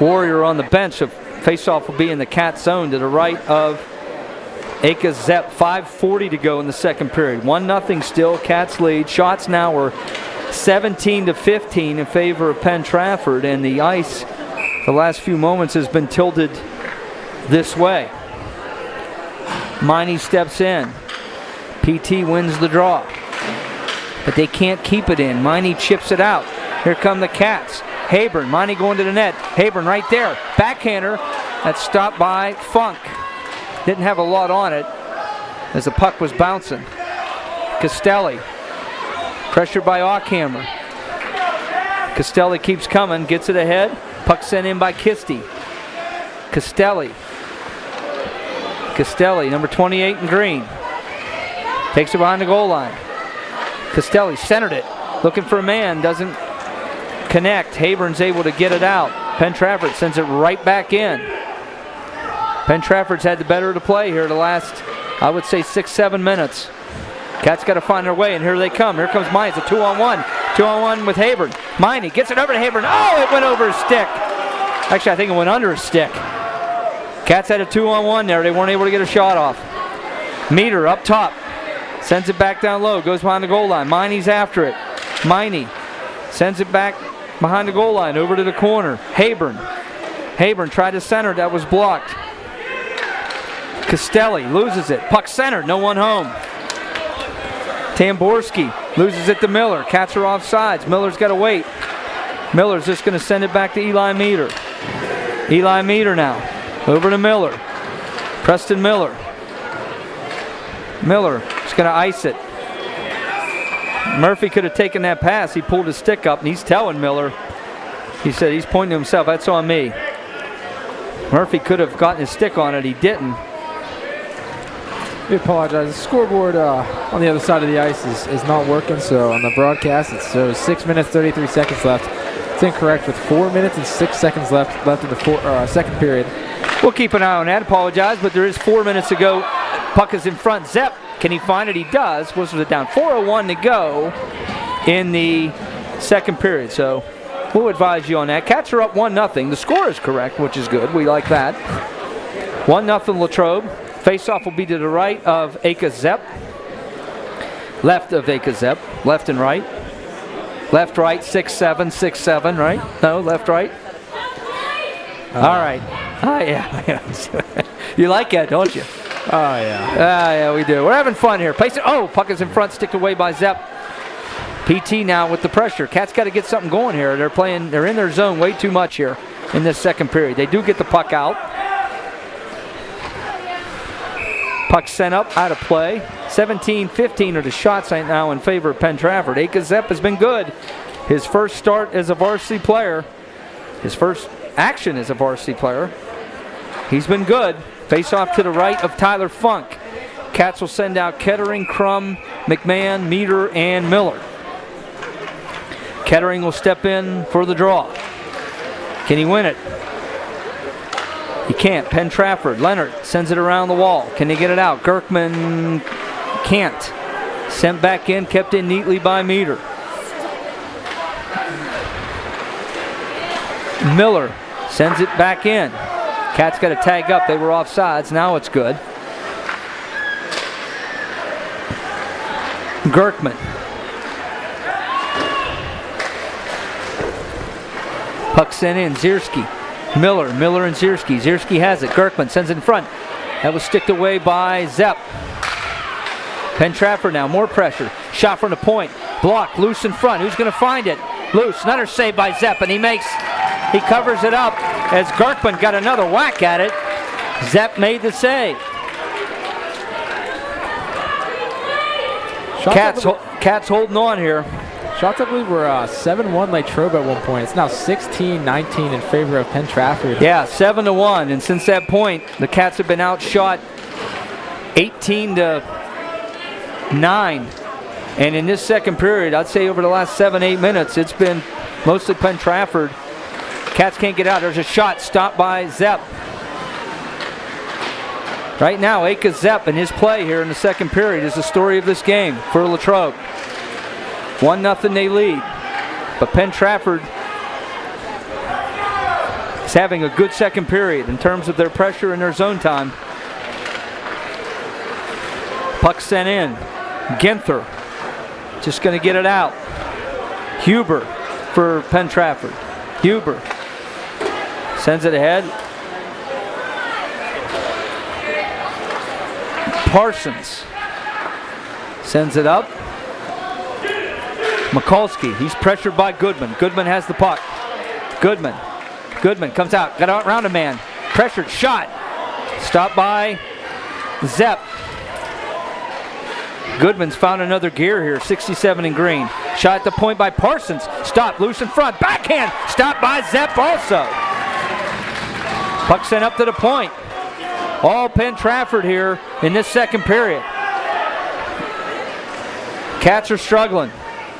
Warrior on the bench. So face-off will be in the Cat zone to the right of Aka Zepp. 5:40 to go in the second period. 1-0 still. Cats lead. Shots now are 17-15 in favor of Penn Trafford, and the ice the last few moments has been tilted this way. Miney steps in. PT wins the draw, but they can't keep it in. Miney chips it out. Here come the Cats. Hayburn, Miney going to the net. Hayburn right there. Backhander. That's stopped by Funk. Didn't have a lot on it as the puck was bouncing. Castelli. Pressured by Auckhammer. Castelli keeps coming. Gets it ahead. Puck sent in by Kisty. Castelli. Castelli, number 28 in green. Takes it behind the goal line. Castelli centered it. Looking for a man. Doesn't connect. Hayburn's able to get it out. Penn Trafford sends it right back in. Penn Trafford's had the better of the play here the last, I would say, 6-7 minutes. Cats got to find their way, and here they come. Here comes Miney. It's a 2-on-1. 2-on-1 with Hayburn. Miney gets it over to Hayburn. Oh, it went over his stick. Actually, I think it went under his stick. Cats had a 2-on-1 there. They weren't able to get a shot off. Meter up top. Sends it back down low. Goes behind the goal line. Miney's after it. Miney sends it back behind the goal line over to the corner. Hayburn. Hayburn tried to center. That was blocked. Castelli loses it. Puck centered. No one home. Tamborski loses it to Miller. Cats are offsides. Miller's got to wait. Miller's just going to send it back to Eli Meter. Eli Meter now. Over to Miller. Preston Miller. Miller is going to ice it. Murphy could have taken that pass. He pulled his stick up, and he's telling Miller. He said he's pointing to himself. That's on me. Murphy could have gotten his stick on it. He didn't. We apologize. The scoreboard on the other side of the ice is not working, so on the broadcast it shows 6 minutes, 33 seconds left. It's incorrect with 4 minutes and 6 seconds left in the second period. We'll keep an eye on that. Apologize, but there is 4 minutes to go. Puck is in front. Zepp, can he find it? He does. Whistles it down. 4:01 to go in the second period, so we'll advise you on that. Cats are up 1-0. The score is correct, which is good. We like that. 1-0 Latrobe. Face-off will be to the right of Aka Zepp. Left of Aka Zepp. Left and right. Left, right, 6-7, 6-7, right? No, left, right. All right. Oh, yeah. You like that, don't you? Oh, yeah. Yeah, we do. We're having fun here. Place it. Oh, puck is in front, sticked away by Zepp. PT now with the pressure. Cats got to get something going here. They're in their zone way too much here in this second period. They do get the puck out. Puck sent up, out of play. 17-15 are the shots right now in favor of Penn Trafford. Aka Zepp has been good. His first start as a varsity player. His first action as a varsity player. He's been good. Face off to the right of Tyler Funk. Cats will send out Kettering, Crum, McMahon, Meter, and Miller. Kettering will step in for the draw. Can he win it? He can't. Penn Trafford. Leonard sends it around the wall. Can they get it out? Gerkman can't. Sent back in, kept in neatly by Meter. Miller sends it back in. Cats got to tag up. They were offsides. Now it's good. Gerkman. Puck sent in. Zierski. Miller and Zierski. Zierski has it. Gerkman sends it in front. That was sticked away by Zepp. Penn Trafford now. More pressure. Shot from the point. Blocked. Loose in front. Who's going to find it? Loose. Another save by Zepp, and he covers it up as Gerkman got another whack at it. Zepp made the save. Cats holding on here. Shots, I believe, were 7-1 Latrobe at one point. It's now 16-19 in favor of Penn Trafford. Yeah, 7-1. And since that point, the Cats have been outshot 18-9. And in this second period, I'd say over the last 7-8 minutes, it's been mostly Penn Trafford. Cats can't get out. There's a shot stopped by Zepp. Right now, Aka Zepp and his play here in the second period is the story of this game for Latrobe. 1-0 they lead. But Penn Trafford is having a good second period in terms of their pressure and their zone time. Puck sent in. Ginther just going to get it out. Huber for Penn Trafford. Huber sends it ahead. Parsons sends it up. Mikulski, he's pressured by Goodman. Goodman has the puck. Goodman comes out, got around a man. Pressured, shot. Stopped by Zepp. Goodman's found another gear here, 67 in green. Shot at the point by Parsons. Stopped, loose in front. Backhand, stopped by Zepp also. Puck sent up to the point. All Penn Trafford here in this second period. Cats are struggling.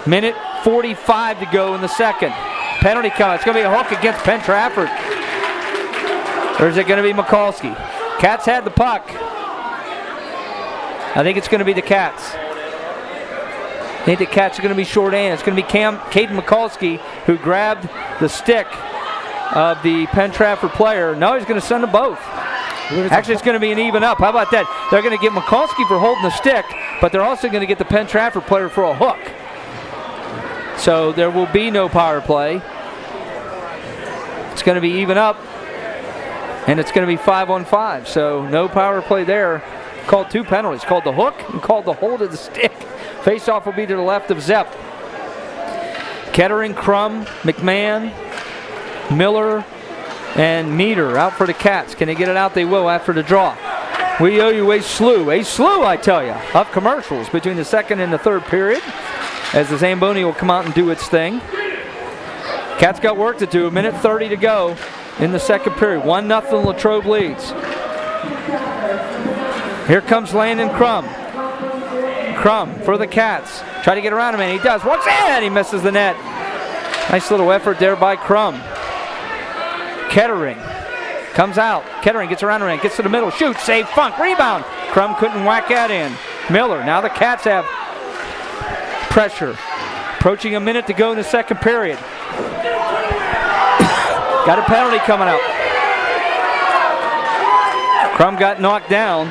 Minute 45 to go in the second. Penalty count. It's going to be a hook against Penn Trafford. Or is it going to be Mikulski? Cats had the puck. I think it's going to be the Cats. I think the Cats are going to be short-handed. It's going to be Caden Mikulski who grabbed the stick of the Penn Trafford player. No, he's going to send them both. Actually, it's going to be an even up. How about that? They're going to get Mikulski for holding the stick, but they're also going to get the Penn Trafford player for a hook. So there will be no power play. It's going to be even up, and it's going to be 5-on-5. So no power play there. Called two penalties. Called the hook and called the hold of the stick. Face-off will be to the left of Zepp. Kettering, Crum, McMahon, Miller, and Meter out for the Cats. Can they get it out? They will after the draw. We owe you a slew, I tell you, of commercials between the second and the third period as the Zamboni will come out and do its thing. Cats got work to do. A minute 30 to go in the second period. 1-0 Latrobe leads. Here comes Landon Crum. Crum for the Cats. Try to get around him, and he does. Once in, he misses the net. Nice little effort there by Crum. Kettering comes out. Kettering gets around him, gets to the middle, shoots, save, Funk, rebound. Crum couldn't whack that in. Miller, now the Cats have pressure. Approaching a minute to go in the second period. Got a penalty coming up. Crum got knocked down.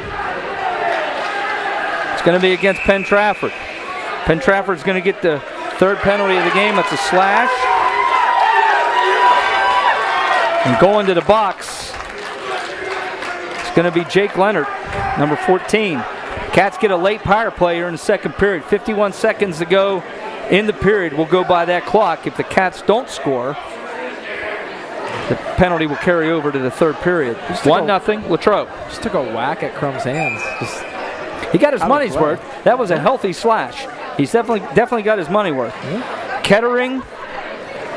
It's going to be against Penn Trafford. Penn Trafford's going to get the third penalty of the game. That's a slash. And going to the box, it's going to be Jake Leonard, number 14. Cats get a late power play here in the second period. 51 seconds to go in the period. We'll go by that clock. If the Cats don't score, the penalty will carry over to the third period. 1-0 Latrobe. Just took a whack at Crum's hands. He got his money's worth. That was a healthy slash. He's definitely got his money worth. Yeah. Kettering,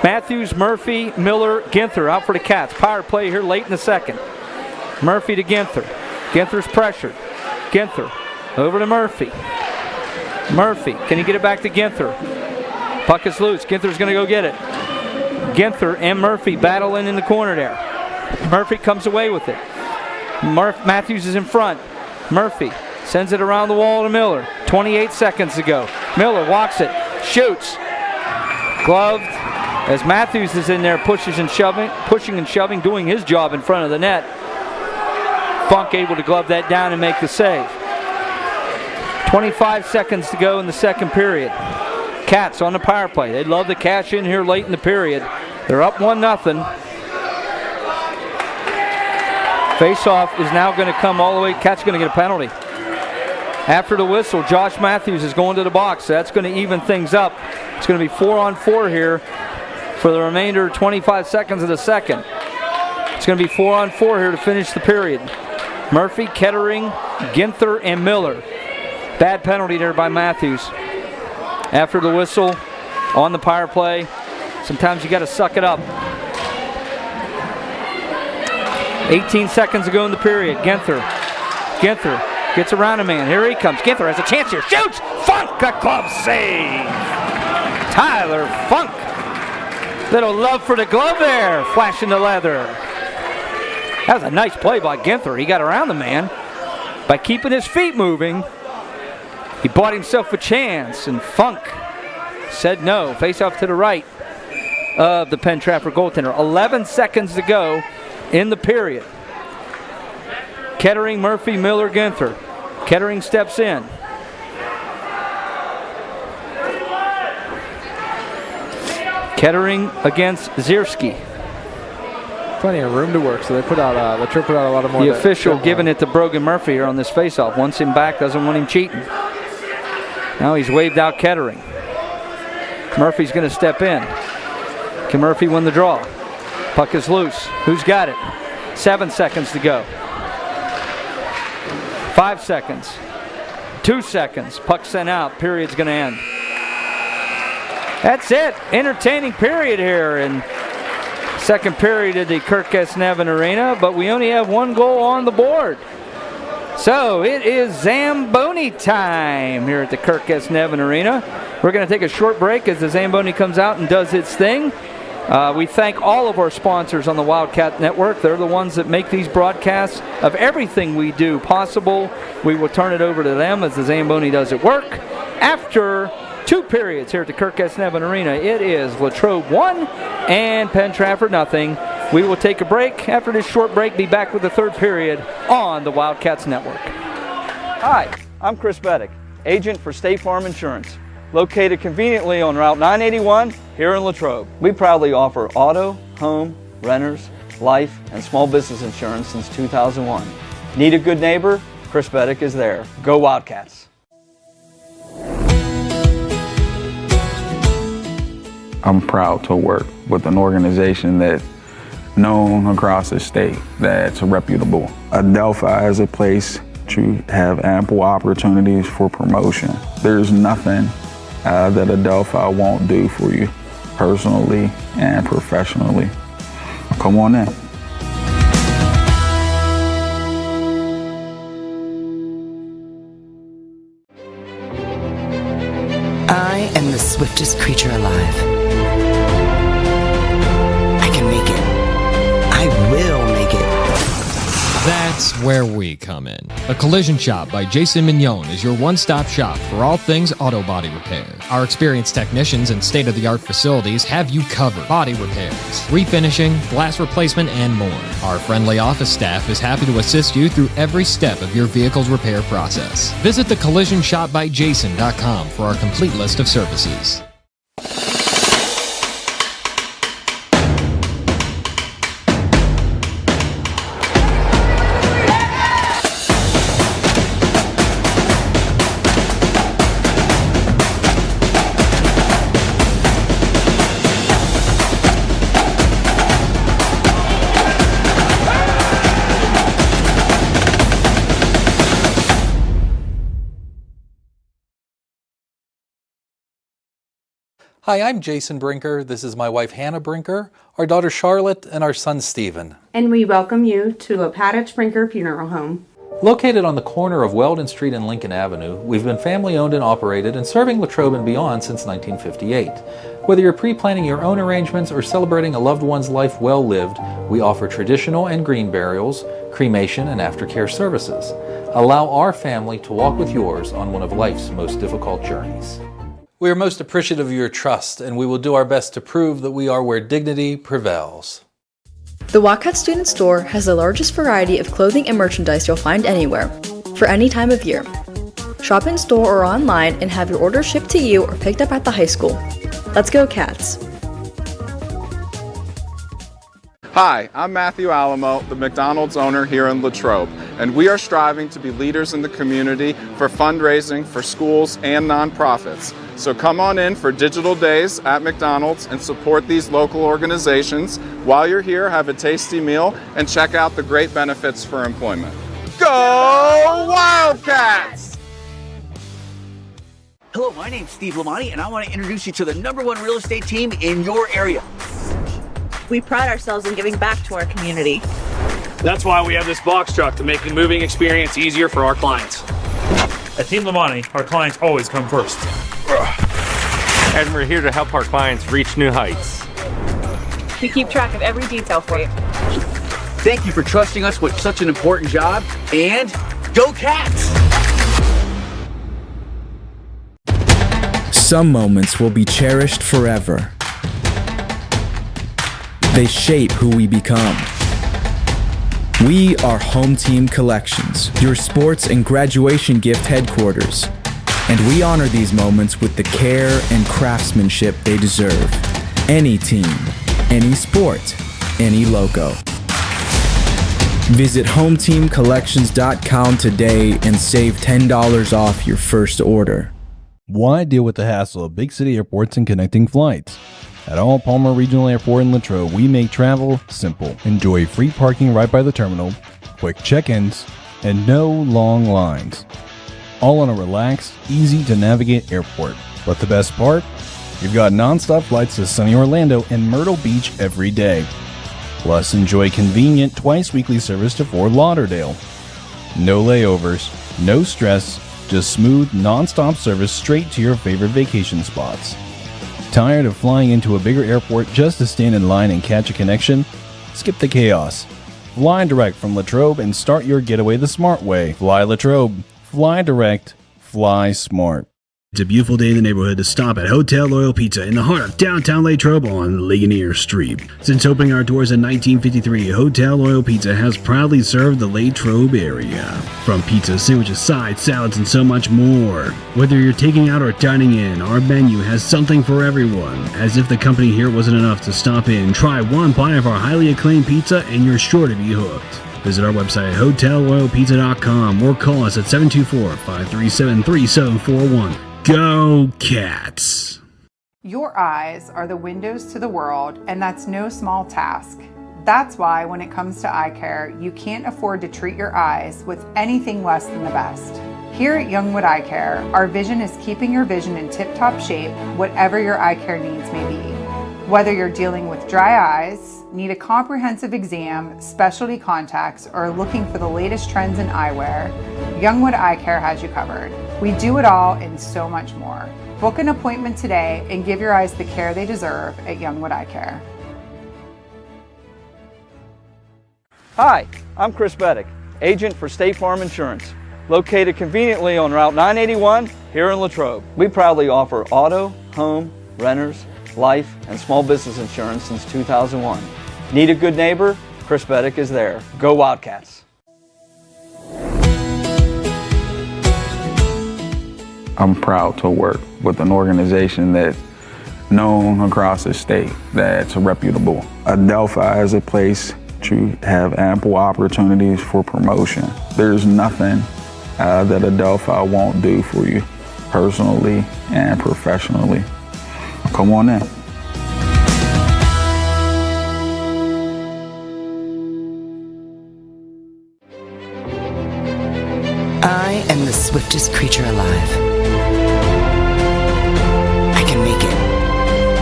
Matthews, Murphy, Miller, Ginther out for the Cats. Power play here late in the second. Murphy to Ginther. Ginther's pressured. Ginther over to Murphy. Murphy, can he get it back to Ginther? Puck is loose. Ginther's going to go get it. Ginther and Murphy battling in the corner there. Murphy comes away with it. Matthews is in front. Murphy sends it around the wall to Miller. 28 seconds to go. Miller walks it, shoots. Gloved as Matthews is in there pushing and shoving, doing his job in front of the net. Funk able to glove that down and make the save. 25 seconds to go in the second period. Cats on the power play. They'd love to cash in here late in the period. They're up 1-0. Face-off is now going to come all the way. Cats going to get a penalty. After the whistle, Josh Matthews is going to the box. So that's going to even things up. It's going to be 4-on-4 here for the remainder 25 seconds of the second. It's going to be 4-on-4 here to finish the period. Murphy, Kettering, Ginther, and Miller. Bad penalty there by Matthews. After the whistle, on the power play, sometimes you got to suck it up. 18 seconds to go in the period. Ginther gets around a man. Here he comes. Ginther has a chance here. Shoots! Funk, a glove save! Tyler Funk. Little love for the glove there. Flashing the leather. That was a nice play by Ginther. He got around the man by keeping his feet moving. He bought himself a chance, and Funk said no. Face off to the right. of the Penn Trafford goaltender. 11 seconds to go in the period. Kettering, Murphy, Miller, Ginther. Kettering steps in. Kettering against Zierski. Plenty of room to work, so they put out the trip put out a lot of more. The official giving it to Brogan Murphy here on this faceoff. Wants him back, doesn't want him cheating. Now he's waved out Kettering. Murphy's going to step in. Can Murphy win the draw? Puck is loose. Who's got it? 7 seconds to go. 5 seconds. 2 seconds. Puck sent out. Period's going to end. That's it. Entertaining period here in second period at the Kirk S. Nevin Arena, but we only have one goal on the board. So it is Zamboni time here at the Kirk S. Nevin Arena. We're going to take a short break as the Zamboni comes out and does its thing. We thank all of our sponsors on the Wildcat Network. They're the ones that make these broadcasts of everything we do possible. We will turn it over to them as the Zamboni does it work. After 2 periods here at the Kirk S. Nevin Arena, it is Latrobe 1 and Penn Trafford nothing. We will take a break. After this short break, be back with the third period on the Wildcats Network. Hi, I'm Chris Beddick, agent for State Farm Insurance, located conveniently on Route 981 here in Latrobe. We proudly offer auto, home, renters, life, and small business insurance since 2001. Need a good neighbor? Chris Beddick is there. Go Wildcats! I'm proud to work with an organization that's known across the state, that's reputable. Adelphi is a place to have ample opportunities for promotion. There's nothing that Adelphi won't do for you personally and professionally. Come on in. I am the swiftest creature alive. I can make it. I will make it. That's where we come in. A Collision Shop by Jason Mignon is your one-stop shop for all things auto body repair. Our experienced technicians and state-of-the-art facilities have you covered. Body repairs, refinishing, glass replacement, and more. Our friendly office staff is happy to assist you through every step of your vehicle's repair process. Visit thecollisionshopbyjason.com for our complete list of services. Hi, I'm Jason Brinker. This is my wife Hannah Brinker, our daughter Charlotte, and our son Stephen. And we welcome you to Lopatich Brinker Funeral Home. Located on the corner of Weldon Street and Lincoln Avenue, we've been family owned and operated and serving Latrobe and beyond since 1958. Whether you're pre-planning your own arrangements or celebrating a loved one's life well lived, we offer traditional and green burials, cremation, and aftercare services. Allow our family to walk with yours on one of life's most difficult journeys. We are most appreciative of your trust, and we will do our best to prove that we are where dignity prevails. The Wildcat Student Store has the largest variety of clothing and merchandise you'll find anywhere, for any time of year. Shop in store or online and have your order shipped to you or picked up at the high school. Let's go Cats! Hi, I'm Matthew Alamo, the McDonald's owner here in Latrobe, and we are striving to be leaders in the community for fundraising for schools and nonprofits. So come on in for Digital Days at McDonald's and support these local organizations. While you're here, have a tasty meal and check out the great benefits for employment. Go Wildcats! Hello, my name's Steve Lamonti, and I want to introduce you to the #1 real estate team in your area. We pride ourselves in giving back to our community. That's why we have this box truck to make the moving experience easier for our clients. At Team Lamonti, our clients always come first. And we're here to help our clients reach new heights. We keep track of every detail for you. Thank you for trusting us with such an important job, and go Cats! Some moments will be cherished forever. They shape who we become. We are Home Team Collections, your sports and graduation gift headquarters. And we honor these moments with the care and craftsmanship they deserve. Any team, any sport, any logo. Visit HomeTeamCollections.com today and save $10 off your first order. Why deal with the hassle of big city airports and connecting flights? At All Palmer Regional Airport in Latrobe, we make travel simple. Enjoy free parking right by the terminal, quick check-ins, and no long lines. All on a relaxed, easy-to-navigate airport. But the best part? You've got non-stop flights to sunny Orlando and Myrtle Beach every day. Plus, enjoy convenient twice-weekly service to Fort Lauderdale. No layovers, no stress, just smooth, non-stop service straight to your favorite vacation spots. Tired of flying into a bigger airport just to stand in line and catch a connection? Skip the chaos. Fly direct from Latrobe and start your getaway the smart way. Fly Latrobe. Fly direct. Fly smart. It's a beautiful day in the neighborhood to stop at Hotel Loyal Pizza in the heart of downtown Latrobe on Ligonier Street. Since opening our doors in 1953, Hotel Loyal Pizza has proudly served the Latrobe area. From pizza, sandwiches, sides, salads, and so much more. Whether you're taking out or dining in, our menu has something for everyone. As if the company here wasn't enough to stop in, try one bite of our highly acclaimed pizza and you're sure to be hooked. Visit our website at hotelloyalpizza.com or call us at 724-537-3741. Go Cats! Your eyes are the windows to the world, and that's no small task. That's why when it comes to eye care, you can't afford to treat your eyes with anything less than the best. Here at Youngwood Eye Care, our vision is keeping your vision in tip-top shape, whatever your eye care needs may be. Whether you're dealing with dry eyes, need a comprehensive exam, specialty contacts, or looking for the latest trends in eyewear, Youngwood Eye Care has you covered. We do it all and so much more. Book an appointment today and give your eyes the care they deserve at Youngwood Eye Care. Hi, I'm Chris Beddick, agent for State Farm Insurance, located conveniently on Route 981 here in Latrobe. We proudly offer auto, home, renters, life, and small business insurance since 2001. Need a good neighbor? Chris Beddick is there. Go Wildcats! I'm proud to work with an organization that's known across the state, that's reputable. Adelphi is a place to have ample opportunities for promotion. There's nothing that Adelphi won't do for you personally and professionally. Come on in. I am the swiftest creature alive. I can make it.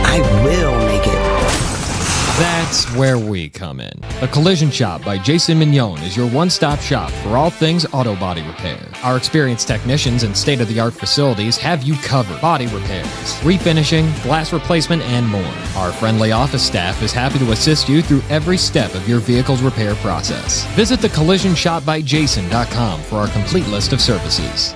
I will make it. That's where we come in. A Collision Shop by Jason Mignon is your one-stop shop for all things auto body repair. Our experienced technicians and state-of-the-art facilities have you covered. Body repairs, refinishing, glass replacement, and more. Our friendly office staff is happy to assist you through every step of your vehicle's repair process. Visit thecollisionshopbyjason.com for our complete list of services.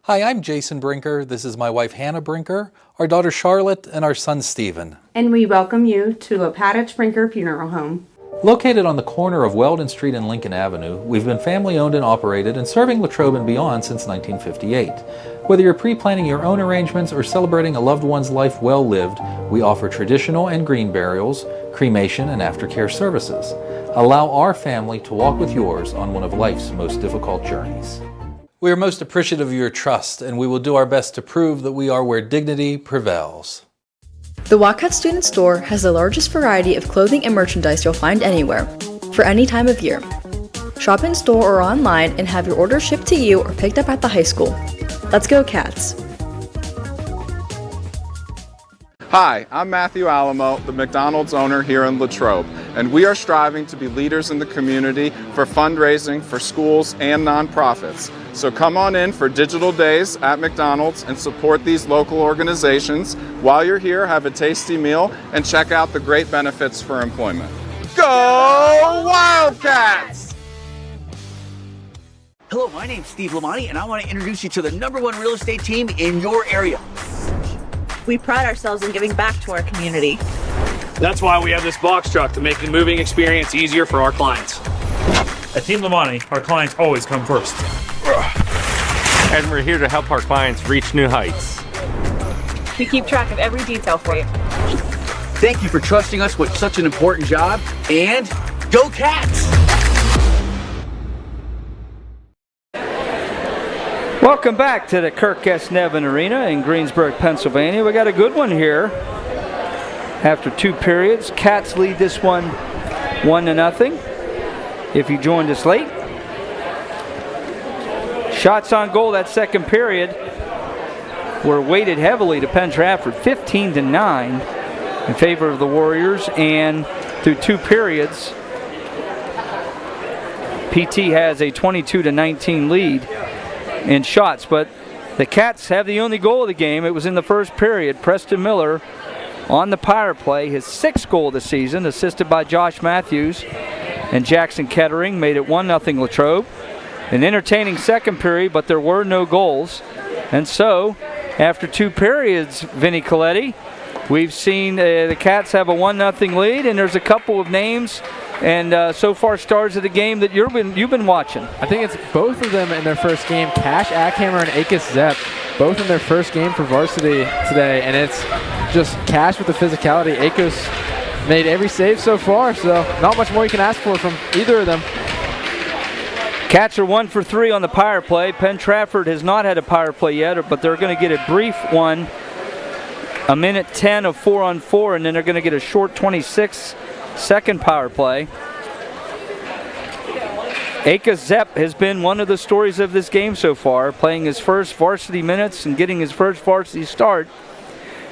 Hi, I'm Jason Brinker. This is my wife Hannah Brinker, our daughter Charlotte, and our son Stephen. And we welcome you to Patach Brinker Funeral Home. Located on the corner of Weldon Street and Lincoln Avenue, we've been family-owned and operated and serving Latrobe and beyond since 1958. Whether you're pre-planning your own arrangements or celebrating a loved one's life well lived, we offer traditional and green burials, cremation, and aftercare services. Allow our family to walk with yours on one of life's most difficult journeys. We are most appreciative of your trust, and we will do our best to prove that we are where dignity prevails. The Wildcat Student Store has the largest variety of clothing and merchandise you'll find anywhere, for any time of year. Shop in store or online and have your order shipped to you or picked up at the high school. Let's go Cats! Hi, I'm Matthew Alamo, the McDonald's owner here in Latrobe, and we are striving to be leaders in the community for fundraising for schools and nonprofits. So come on in for Digital Days at McDonald's and support these local organizations. While you're here, have a tasty meal and check out the great benefits for employment. Go Wildcats! Hello, my name's Steve Lamani, and I want to introduce you to the #1 real estate team in your area. We pride ourselves in giving back to our community. That's why we have this box truck to make the moving experience easier for our clients. At Team Lamani, our clients always come first. And we're here to help our clients reach new heights. We keep track of every detail for you. Thank you for trusting us with such an important job, and go Cats! Welcome back to the Kirk S. Nevin Arena in Greensburg, Pennsylvania. We got a good one here. After 2 periods, Cats lead this one 1-0. If you joined us late. Shots on goal that second period were weighted heavily to Penn Trafford, 15-9 in favor of the Warriors, and through 2 periods, PT has a 22-19 lead in shots, but the Cats have the only goal of the game. It was in the first period. Preston Miller on the power play, his 6th goal of the season, assisted by Josh Matthews, and Jackson Kettering made it 1-0 Latrobe. An entertaining second period, but there were no goals. And so, after 2 periods, Vinny Coletti, we've seen the Cats have a 1-0 lead, and there's a couple of names and so far stars of the game that you've been watching. I think it's both of them in their first game. Cash Ackhammer and Akis Zepp, both in their first game for varsity today, and it's just Cash with the physicality. Akos made every save so far, so not much more you can ask for from either of them. Cats are 1 for 3 on the power play. Penn Trafford has not had a power play yet, but they're going to get a brief one, a minute 10 of 4-on-4, and then they're going to get a short 26-second power play. Akis Zepp has been one of the stories of this game so far, playing his first varsity minutes and getting his first varsity start.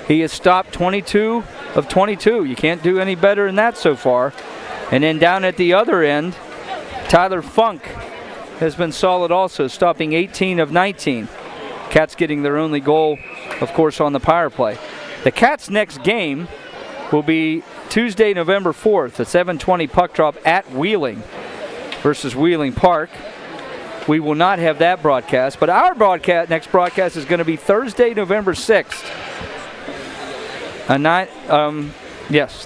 He has stopped 22 of 22. You can't do any better than that so far. And then down at the other end, Tyler Funk has been solid also, stopping 18 of 19. Cats getting their only goal, of course, on the power play. The Cats' next game will be Tuesday, November 4th, a 7:20 puck drop at Wheeling versus Wheeling Park. We will not have that broadcast, but our next broadcast is going to be Thursday, November 6th.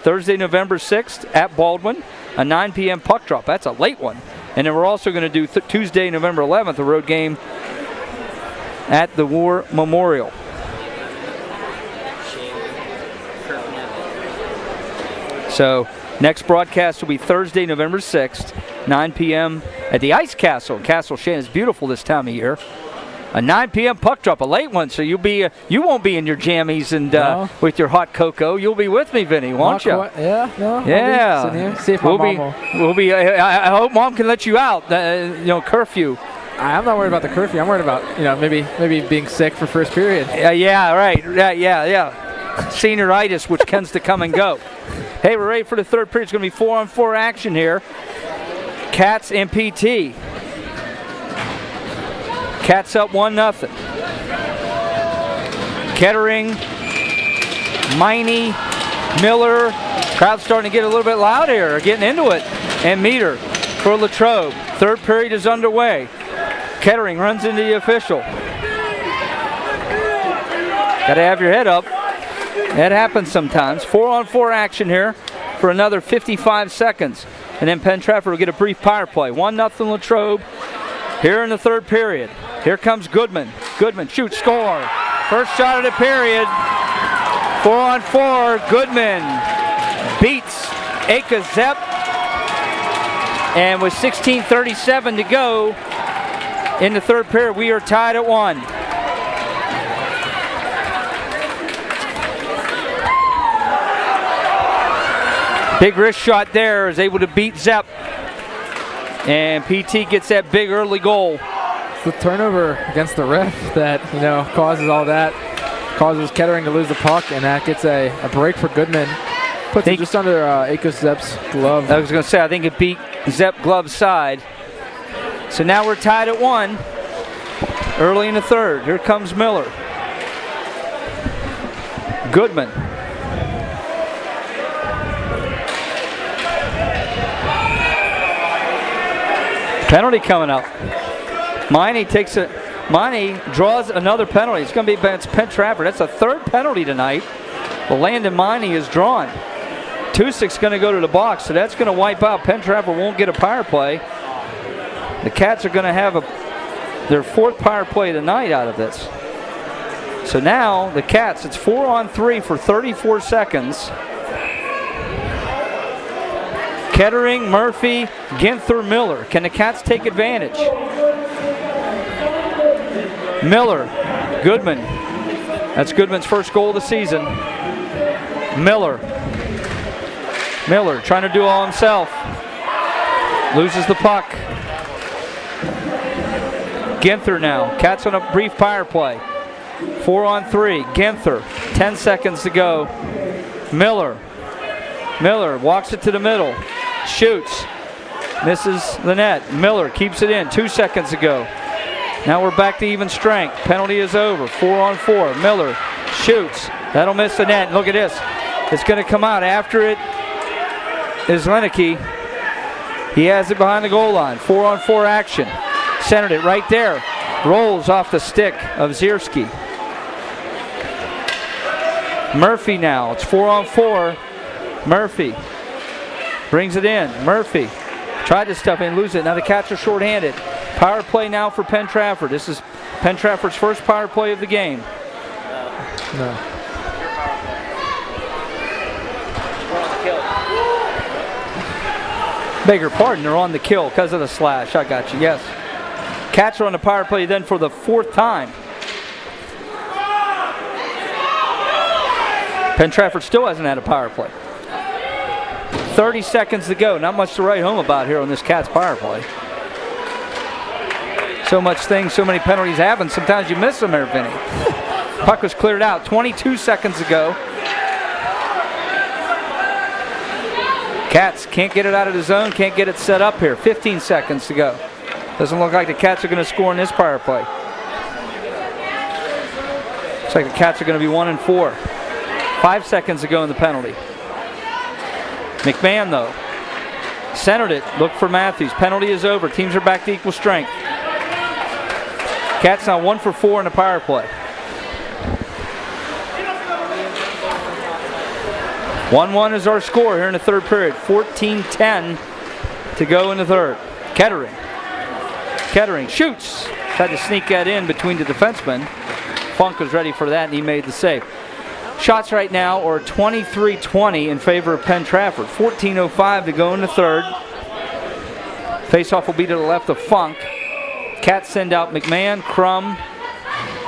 Thursday, November 6th at Baldwin, a 9 p.m. puck drop. That's a late one. And then we're also going to do Tuesday, November 11th, a road game at the War Memorial. So next broadcast will be Thursday, November 6th, 9 p.m. at the Ice Castle. Castle Shannon is beautiful this time of year. A 9 p.m. puck drop, a late one, so you won't be in your jammies and with your hot cocoa. You'll be with me, Vinny, won't you? Yeah, no. Yeah. I'll be sitting here. See if my mom will. I hope Mom can let you out. Curfew. I'm not worried about the curfew. I'm worried about maybe being sick for first period. Yeah, right. Yeah. Senioritis, which tends to come and go. Hey, we're ready for the third period. It's going to be 4-on-4 action here. Cats and PT. Cats up 1-0. Kettering, Miney, Miller. Crowd's starting to get a little bit loud here, getting into it. And Meter for Latrobe. Third period is underway. Kettering runs into the official. Got to have your head up. That happens sometimes. 4-on-4 action here for another 55 seconds. And then Penn Trafford will get a brief power play. 1-0 Latrobe here in the third period. Here comes Goodman. Goodman shoots, score. First shot of the period. 4-on-4. Goodman beats Akis Zepp. And with 16:37 to go in the third period, we are tied at 1. Big wrist shot there, is able to beat Zepp. And PT gets that big early goal. It's the turnover against the ref that causes all that. Causes Kettering to lose the puck, and that gets a break for Goodman. Puts it just under Akos Zepp's glove. I was going to say, I think it beat Zepp glove's side. So now we're tied at 1. Early in the third. Here comes Miller. Goodman. Penalty coming up. Miney draws another penalty. It's going to be against Penn Trafford. That's a third penalty tonight. Well, Landon Miney is drawn. Tusik's going to go to the box, so that's going to wipe out. Penn Trafford won't get a power play. The Cats are going to have their 4th power play of the night out of this. So now the Cats, it's 4-on-3 for 34 seconds. Kettering, Murphy, Ginther, Miller. Can the Cats take advantage? Miller, Goodman. That's Goodman's first goal of the season. Miller trying to do all himself. Loses the puck. Ginther now. Cats on a brief power play. 4-on-3. Ginther. 10 seconds to go. Miller walks it to the middle. Shoots. Misses the net. Miller keeps it in. 2 seconds to go. Now we're back to even strength. Penalty is over. 4-on-4. Miller shoots. That'll miss the net. Look at this. It's going to come out. After it is Leneke. He has it behind the goal line. 4-on-4 action. Centered it right there. Rolls off the stick of Zierski. Murphy now. It's 4-on-4. Murphy brings it in. Murphy tried to stuff in, lose it. Now the Cats are shorthanded. Power play now for Penn Trafford. This is Penn Trafford's first power play of the game. No. Beg your pardon, they're on the kill because of the slash. I got you, yes. Cats are on the power play then for the 4th time. Penn Trafford still hasn't had a power play. 30 seconds to go. Not much to write home about here on this Cats power play. So much things, so many penalties happen. Sometimes you miss them there, Vinny. Puck was cleared out. 22 seconds to go. Cats can't get it out of the zone, can't get it set up here. 15 seconds to go. Doesn't look like the Cats are going to score in this power play. Looks like the Cats are going to be 1-4. 5 seconds to go in the penalty. McMahon, though, centered it. Look for Matthews. Penalty is over. Teams are back to equal strength. Cats now 1-for-4 in the power play. 1-1 is our score here in the third period. 14-10 to go in the third. Kettering shoots. Tried to sneak that in between the defensemen. Funk was ready for that, and he made the save. Shots right now are 23-20 in favor of Penn Trafford. 14:05 to go in the third. Faceoff will be to the left of Funk. Cats send out McMahon, Crum,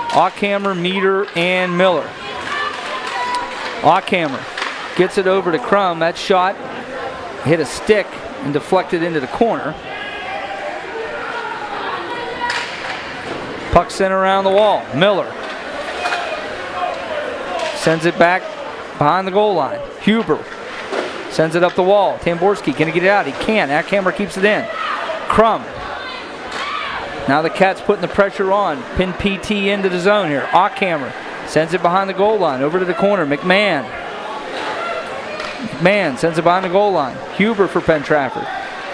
Ockhammer, Meter, and Miller. Ockhammer gets it over to Crum. That shot hit a stick and deflected into the corner. Puck sent around the wall. Miller sends it back behind the goal line. Huber sends it up the wall. Tamborski, can he get it out? He can. Ackhammer keeps it in. Crum. Now the Cats putting the pressure on. Pin PT into the zone here. Ockhammer sends it behind the goal line. Over to the corner. McMahon sends it behind the goal line. Huber for Penn Trafford.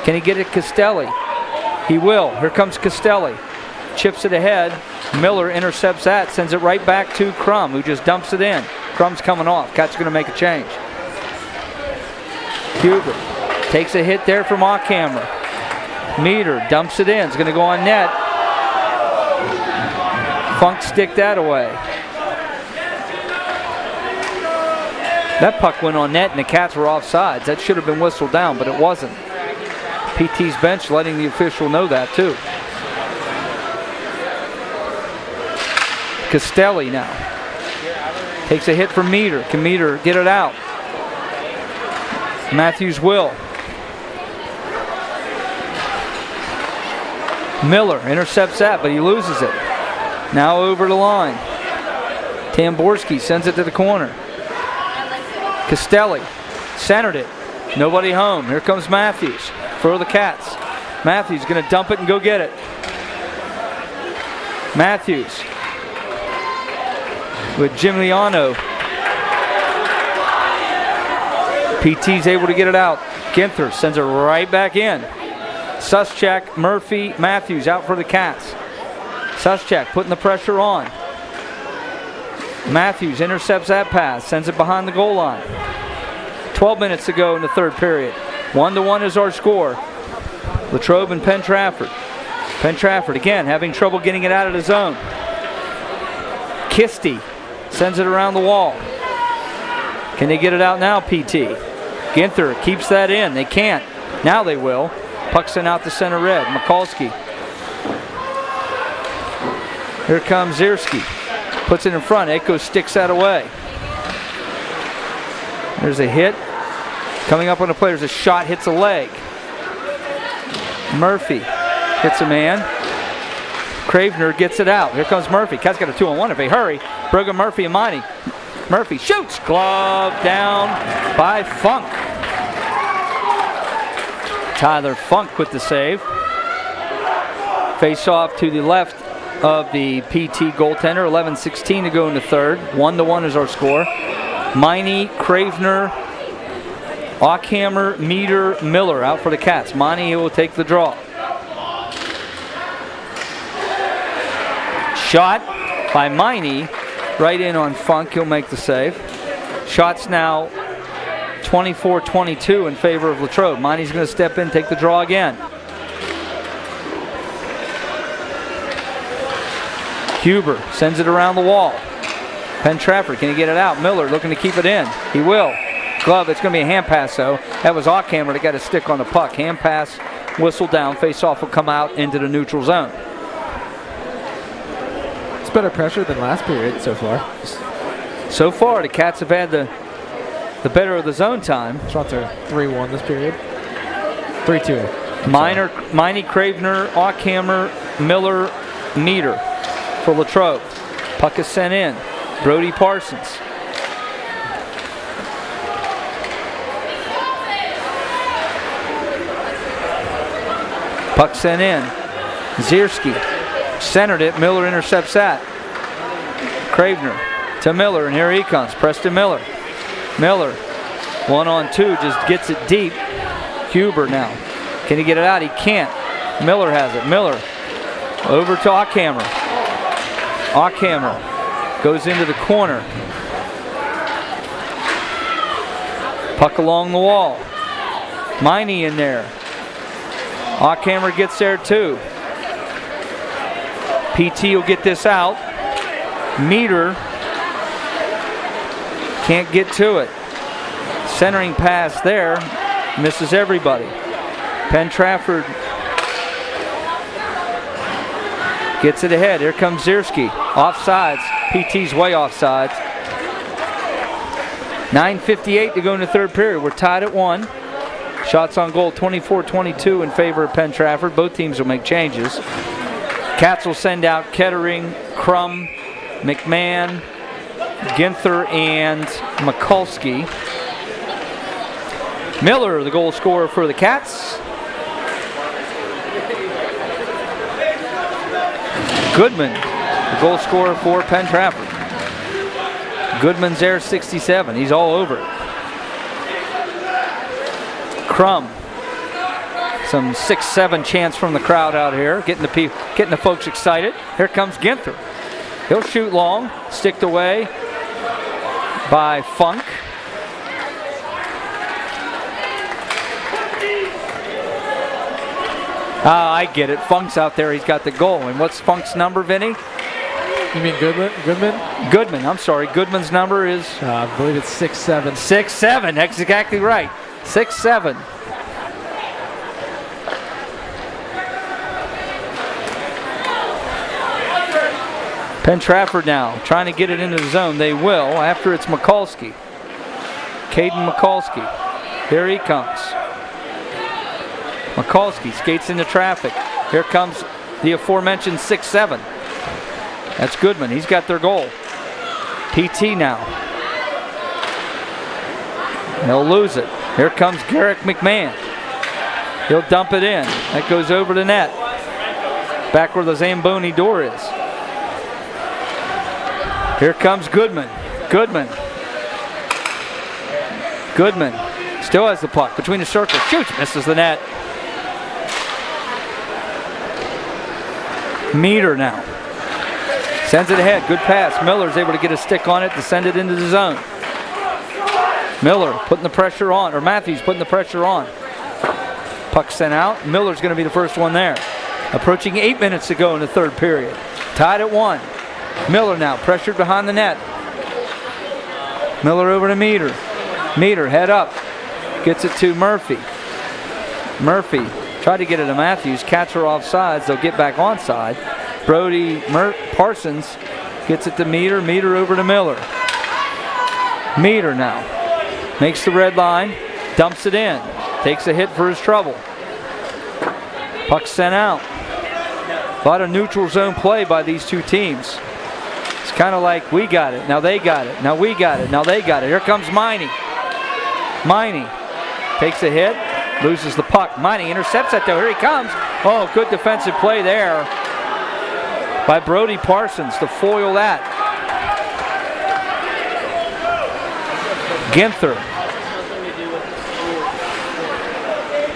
Can he get it Castelli? He will. Here comes Castelli. Chips it ahead. Miller intercepts that. Sends it right back to Crum, who just dumps it in. Crum's coming off. Cats are going to make a change. Huber takes a hit there from Ockhammer. Meter dumps it in. It's going to go on net. Funk stick that away. That puck went on net and the Cats were offsides. That should have been whistled down, but it wasn't. PT's bench letting the official know that too. Castelli now takes a hit from Meter. Can Meter get it out? Matthews will. Miller intercepts that, but he loses it. Now over the line. Tamborski sends it to the corner. Castelli Centered it. Nobody home. Here comes Matthews for the Cats. Matthews going to dump it and go get it. Matthews with Jim Liano. PT's able to get it out. Ginther sends it right back in. Suschek, Murphy, Matthews out for the Cats. Suschek putting the pressure on. Matthews intercepts that pass, sends it behind the goal line. 12 minutes to go in the third period. 1-1 is our score. Latrobe and Penn Trafford. Penn Trafford again having trouble getting it out of the zone. Kisty sends it around the wall. Can they get it out now, PT? Ginther keeps that in. They can't. Now they will. Puck sent out to center red. Mikulski. Here comes Zierski. Puts it in front. Echo sticks that away. There's a hit. Coming up on the play, there's a shot, hits a leg. Murphy hits a man. Cravener gets it out. Here comes Murphy. Cats got a 2-on-1 if they hurry. Brogan, Murphy, and Miney. Murphy shoots. Glove down by Funk. Tyler Funk with the save. Face off to the left of the PT goaltender. 11:16 to go in the third. 1-1 is our score. Miney, Cravener, Ockhammer, Meter, Miller out for the Cats. Miney will take the draw. Shot by Miney. Right in on Funk. He'll make the save. Shots now 24-22 in favor of Latrobe. Miney's going to step in, take the draw again. Huber sends it around the wall. Penn Trafford, can he get it out? Miller looking to keep it in. He will. Glove, it's going to be a hand pass though. That was Ockhammer that got a stick on the puck. Hand pass, whistle down, face off will come out into the neutral zone. It's better pressure than last period so far. So far, the Cats have had the better of the zone time. Shots are 3-1 this period. 3-2. Miney, Cravener, Ockhammer, Miller, Meter for Latrobe. Puck is sent in. Brody Parsons. Puck sent in. Zierski centered it. Miller intercepts that. Cravener to Miller, and here he comes. Preston Miller. Miller, 1-on-2, just gets it deep. Huber now. Can he get it out? He can't. Miller has it. Miller over to Ockhammer. Ockhammer goes into the corner. Puck along the wall. Miney in there. Ockhammer gets there too. PT will get this out. Meter can't get to it. Centering pass there. Misses everybody. Penn Trafford gets it ahead. Here comes Zierski. Offsides. PT's way offsides. 9:58 to go in the third period. We're tied at 1. Shots on goal 24-22 in favor of Penn Trafford. Both teams will make changes. Cats will send out Kettering, Crum, McMahon, Ginther, and Mikulski. Miller, the goal scorer for the Cats. Goodman, the goal scorer for Penn Trafford. Goodman's there, 67. He's all over it. Crum. Some 6-7 chants from the crowd out here, getting the folks excited. Here comes Ginther. He'll shoot long, sticked away by Funk. I get it. Funk's out there. He's got the goal. And what's Funk's number, Vinny? You mean Goodman? Goodman. I'm sorry. Goodman's number is? I believe it's 6-7. 6-7. That's exactly right. 6-7. Penn Trafford now trying to get it into the zone. They will after it's Mikulski. Caden Mikulski. Here he comes. Mikulski skates into traffic. Here comes the aforementioned 6-7. That's Goodman. He's got their goal. PT now. He'll lose it. Here comes Garrick McMahon. He'll dump it in. That goes over the net. Back where the Zamboni door is. Here comes Goodman. Goodman still has the puck between the circles. Shoots, misses the net. Meter now. Sends it ahead. Good pass. Miller's able to get a stick on it to send it into the zone. Miller putting the pressure on, or Matthews putting the pressure on. Puck sent out. Miller's going to be the first one there. Approaching 8 minutes to go in the third period. Tied at 1. Miller now pressured behind the net. Miller over to Meter. Meter head up. Gets it to Murphy. Murphy tried to get it to Matthews. Catcher offsides. They'll get back onside. Brody Parsons gets it to Meter. Meter over to Miller. Meter now makes the red line. Dumps it in. Takes a hit for his trouble. Puck sent out. A lot of neutral zone play by these two teams. It's kind of like we got it, now they got it, now we got it, now they got it. Here comes Miney. Miney takes a hit, loses the puck. Miney intercepts it though, here he comes. Oh, good defensive play there by Brody Parsons to foil that. Ginther.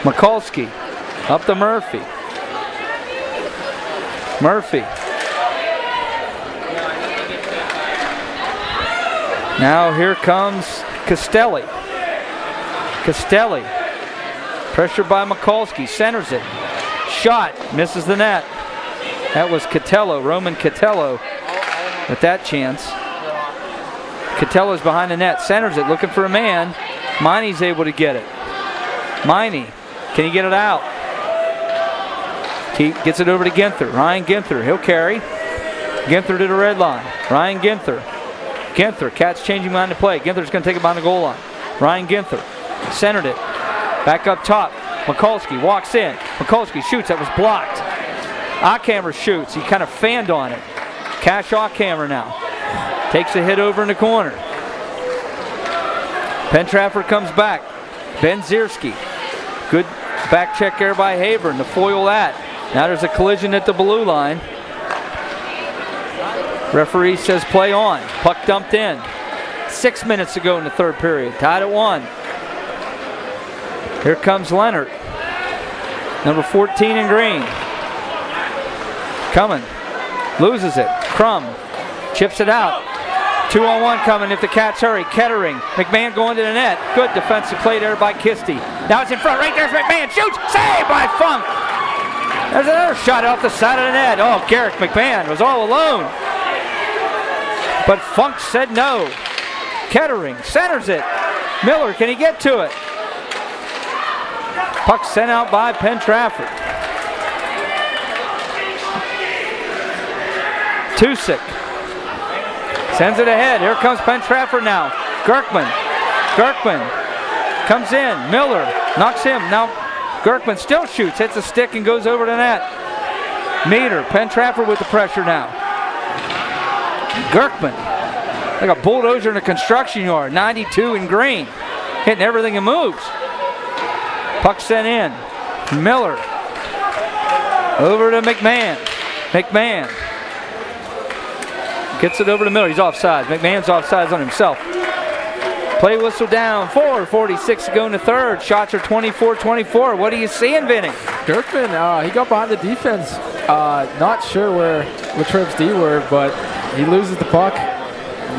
Mikulski up to Murphy. Murphy. Now here comes Castelli. Castelli. Pressured by Mikulski. Centers it. Shot. Misses the net. That was Catello. Roman Catello with that chance. Catello's behind the net. Centers it. Looking for a man. Miney's able to get it. Miney. Can he get it out? Gets it over to Ginther. Ryan Ginther. He'll carry. Ginther to the red line. Ryan Ginther. Ginther. Cats changing mind to play. Ginther's going to take it behind the goal line. Ryan Ginther. Centered it. Back up top. Mikulski walks in. Mikulski shoots. That was blocked. Ockhammer shoots. He kind of fanned on it. Cash Ockhammer now. Takes a hit over in the corner. Penn Trafford comes back. Ben Zierski. Good back check there by Haber to foil that. Now there's a collision at the blue line. Referee says play on. Puck dumped in. 6 minutes to go in the third period. Tied at 1. Here comes Leonard. Number 14 in green. Coming. Loses it. Crum. Chips it out. 2-on-1 coming if the Cats hurry. Kettering. McMahon going to the net. Good defensive play there by Kisty. Now it's in front. Right there's McMahon. Shoots. Saved by Funk. There's another shot off the side of the net. Oh, Garrick McMahon was all alone. But Funk said no. Kettering centers it. Miller, can he get to it? Puck sent out by Penn Trafford. Tusick sends it ahead. Here comes Penn Trafford now. Gerkman comes in. Miller knocks him. Now Gerkman still shoots. Hits a stick and goes over the net. Meter. Penn Trafford with the pressure now. Gerkman. Like a bulldozer in a construction yard. 92 in green. Hitting everything that moves. Puck sent in. Miller. Over to McMahon. McMahon. Gets it over to Miller. He's offsides. McMahon's offsides on himself. Play whistle down. 4:46 to go in the third. Shots are 24-24. What are you seeing, Vinny? Gerkman, he got behind the defense. Not sure where Latrobe's D were, but he loses the puck.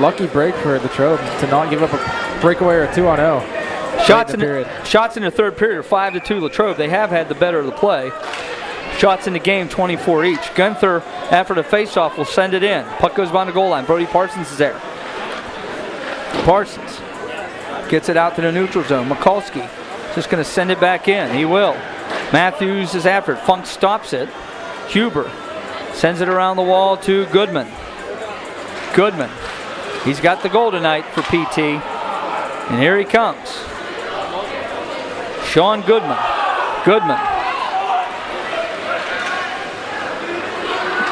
Lucky break for Latrobe to not give up a breakaway or a 2-on-0. Shots in the third period are 5-2 Latrobe. They have had the better of the play. Shots in the game, 24 each. Gunther, after the faceoff, will send it in. Puck goes behind the goal line. Brody Parsons is there. Parsons gets it out to the neutral zone. Mikulski just going to send it back in. He will. Matthews is after it. Funk stops it. Huber sends it around the wall to Goodman. Goodman. He's got the goal tonight for PT. And here he comes. Sean Goodman. Goodman.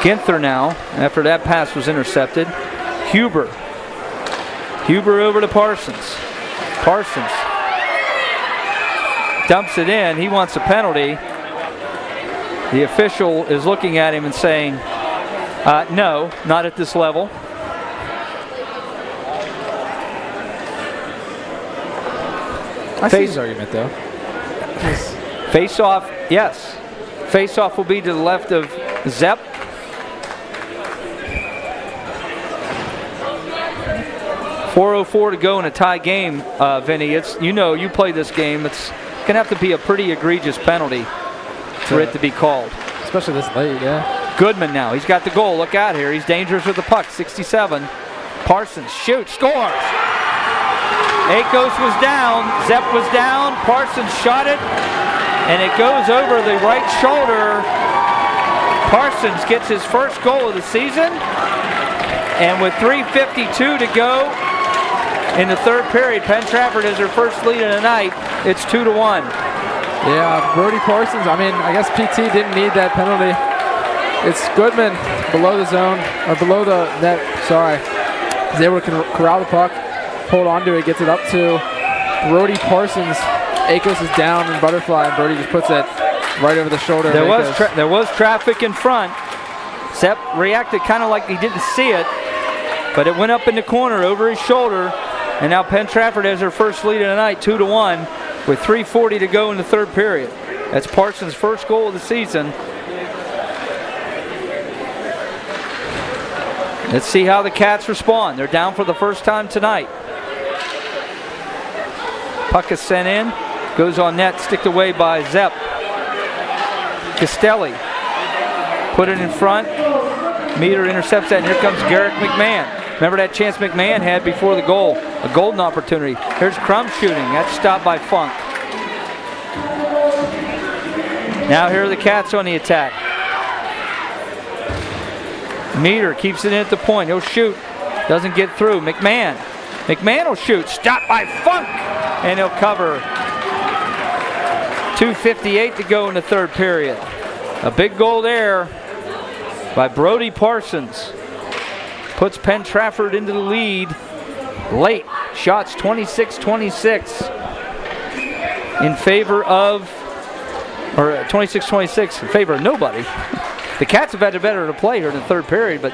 Ginther now, after that pass was intercepted. Huber. Huber over to Parsons. Parsons dumps it in. He wants a penalty. The official is looking at him and saying, no, not at this level. I see his argument, though. Face-off, yes. Face-off will be to the left of Zepp. .404 to go in a tie game, Vinny. It's, you know, you play this game. It's going to have to be a pretty egregious penalty for it to be called. Especially this late, yeah. Goodman now. He's got the goal. Look out here. He's dangerous with the puck. 67. Parsons shoots, scores. Akos was down. Zepp was down. Parsons shot it. And it goes over the right shoulder. Parsons gets his first goal of the season. And with 3:52 to go in the third period, Penn Trafford has their first lead of the night. It's 2-1. Yeah, Brody Parsons, I mean, I guess PT didn't need that penalty. It's Goodman below the zone, or below the net, sorry. He's able to corral the puck, hold on to it, gets it up to Brody Parsons. Akos is down in butterfly, and Brody just puts it right over the shoulder of Akos. There was traffic in front. Sepp reacted kind of like he didn't see it, but it went up in the corner over his shoulder, and now Penn Trafford has their first lead of the night, 2-1. With 3:40 to go in the third period. That's Parsons' first goal of the season. Let's see how the Cats respond. They're down for the first time tonight. Puck is sent in. Goes on net, sticked away by Zepp. Castelli put it in front. Meter intercepts that, and here comes Garrick McMahon. Remember that chance McMahon had before the goal? A golden opportunity. Here's Crum shooting. That's stopped by Funk. Now here are the Cats on the attack. Meter keeps it in at the point. He'll shoot. Doesn't get through. McMahon. McMahon will shoot. Stopped by Funk. And he'll cover. 2:58 to go in the third period. A big goal there by Brody Parsons. Puts Penn Trafford into the lead late. Shots 26-26 in favor of, or 26-26 in favor of nobody. The Cats have had a better to play here in the third period, but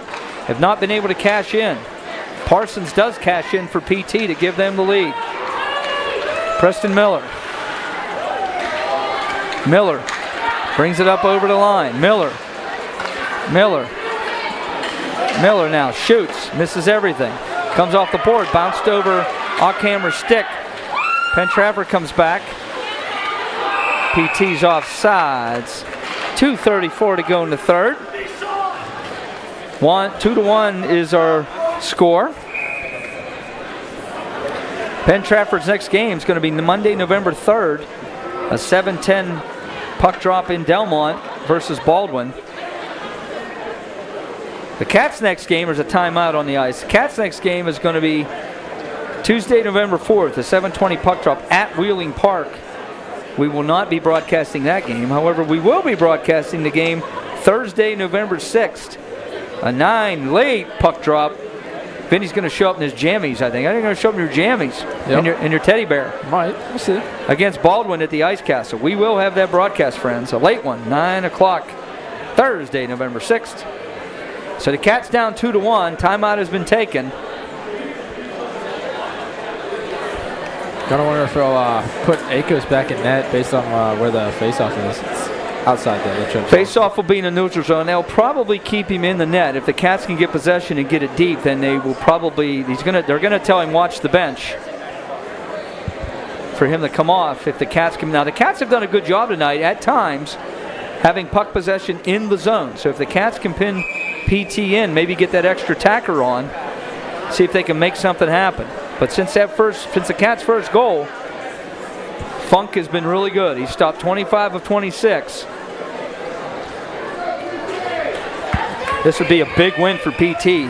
have not been able to cash in. Parsons does cash in for PT to give them the lead. Preston Miller. Miller brings it up over the line. Miller now shoots, misses everything. Comes off the board, bounced over Ockhammer's stick. Penn Trafford comes back. PT's offsides. 2:34 to go in the third. 2-1 is our score. Penn Trafford's next game is going to be Monday, November 3rd. A 7:10 puck drop in Delmont versus Baldwin. The Cats' next game is a timeout on the ice. The Cats' next game is going to be Tuesday, November 4th, a 7:20 puck drop at Wheeling Park. We will not be broadcasting that game. However, we will be broadcasting the game Thursday, November 6th. A 9 late puck drop. Vinny's going to show up in his jammies, I think. I think you're going to show up in your jammies and your teddy bear. Might. We'll see. Against Baldwin at the Ice Castle. We will have that broadcast, friends. A late one, 9 o'clock, Thursday, November 6th. So the Cats down 2-1. Timeout has been taken. Gotta wonder if they'll put Akos back in net based on where the faceoff is. It's outside the Faceoff will be in the neutral zone. They'll probably keep him in the net. If the Cats can get possession and get it deep, then they will probably. They're gonna tell him watch the bench for him to come off. If the Cats come now, the Cats have done a good job tonight at times, having puck possession in the zone. So if the Cats can pin PT in, maybe get that extra tacker on, see if they can make something happen. But since the Cats' first goal, Funk has been really good. He's stopped 25 of 26. This would be a big win for PT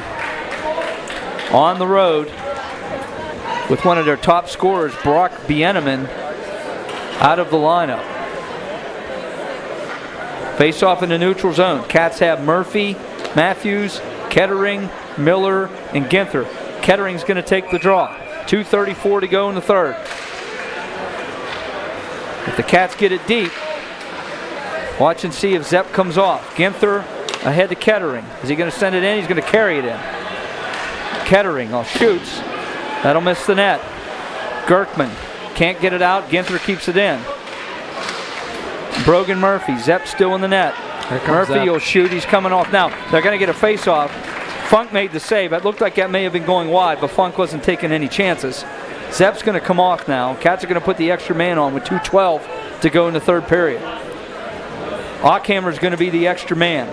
on the road with one of their top scorers, Brock Bieneman, out of the lineup. Face off in the neutral zone. Cats have Murphy, Matthews, Kettering, Miller, and Ginther. Kettering's going to take the draw. 2:34 to go in the third. If the Cats get it deep, watch and see if Zepp comes off. Ginther ahead to Kettering. Is he going to send it in? He's going to carry it in. Kettering shoots. That'll miss the net. Gerkman can't get it out. Ginther keeps it in. Brogan Murphy. Zepp still in the net. Murphy will shoot. He's coming off now. They're going to get a face-off. Funk made the save. It looked like that may have been going wide, but Funk wasn't taking any chances. Zepp's going to come off now. Cats are going to put the extra man on with 2:12 to go in the third period. Ockhammer's going to be the extra man.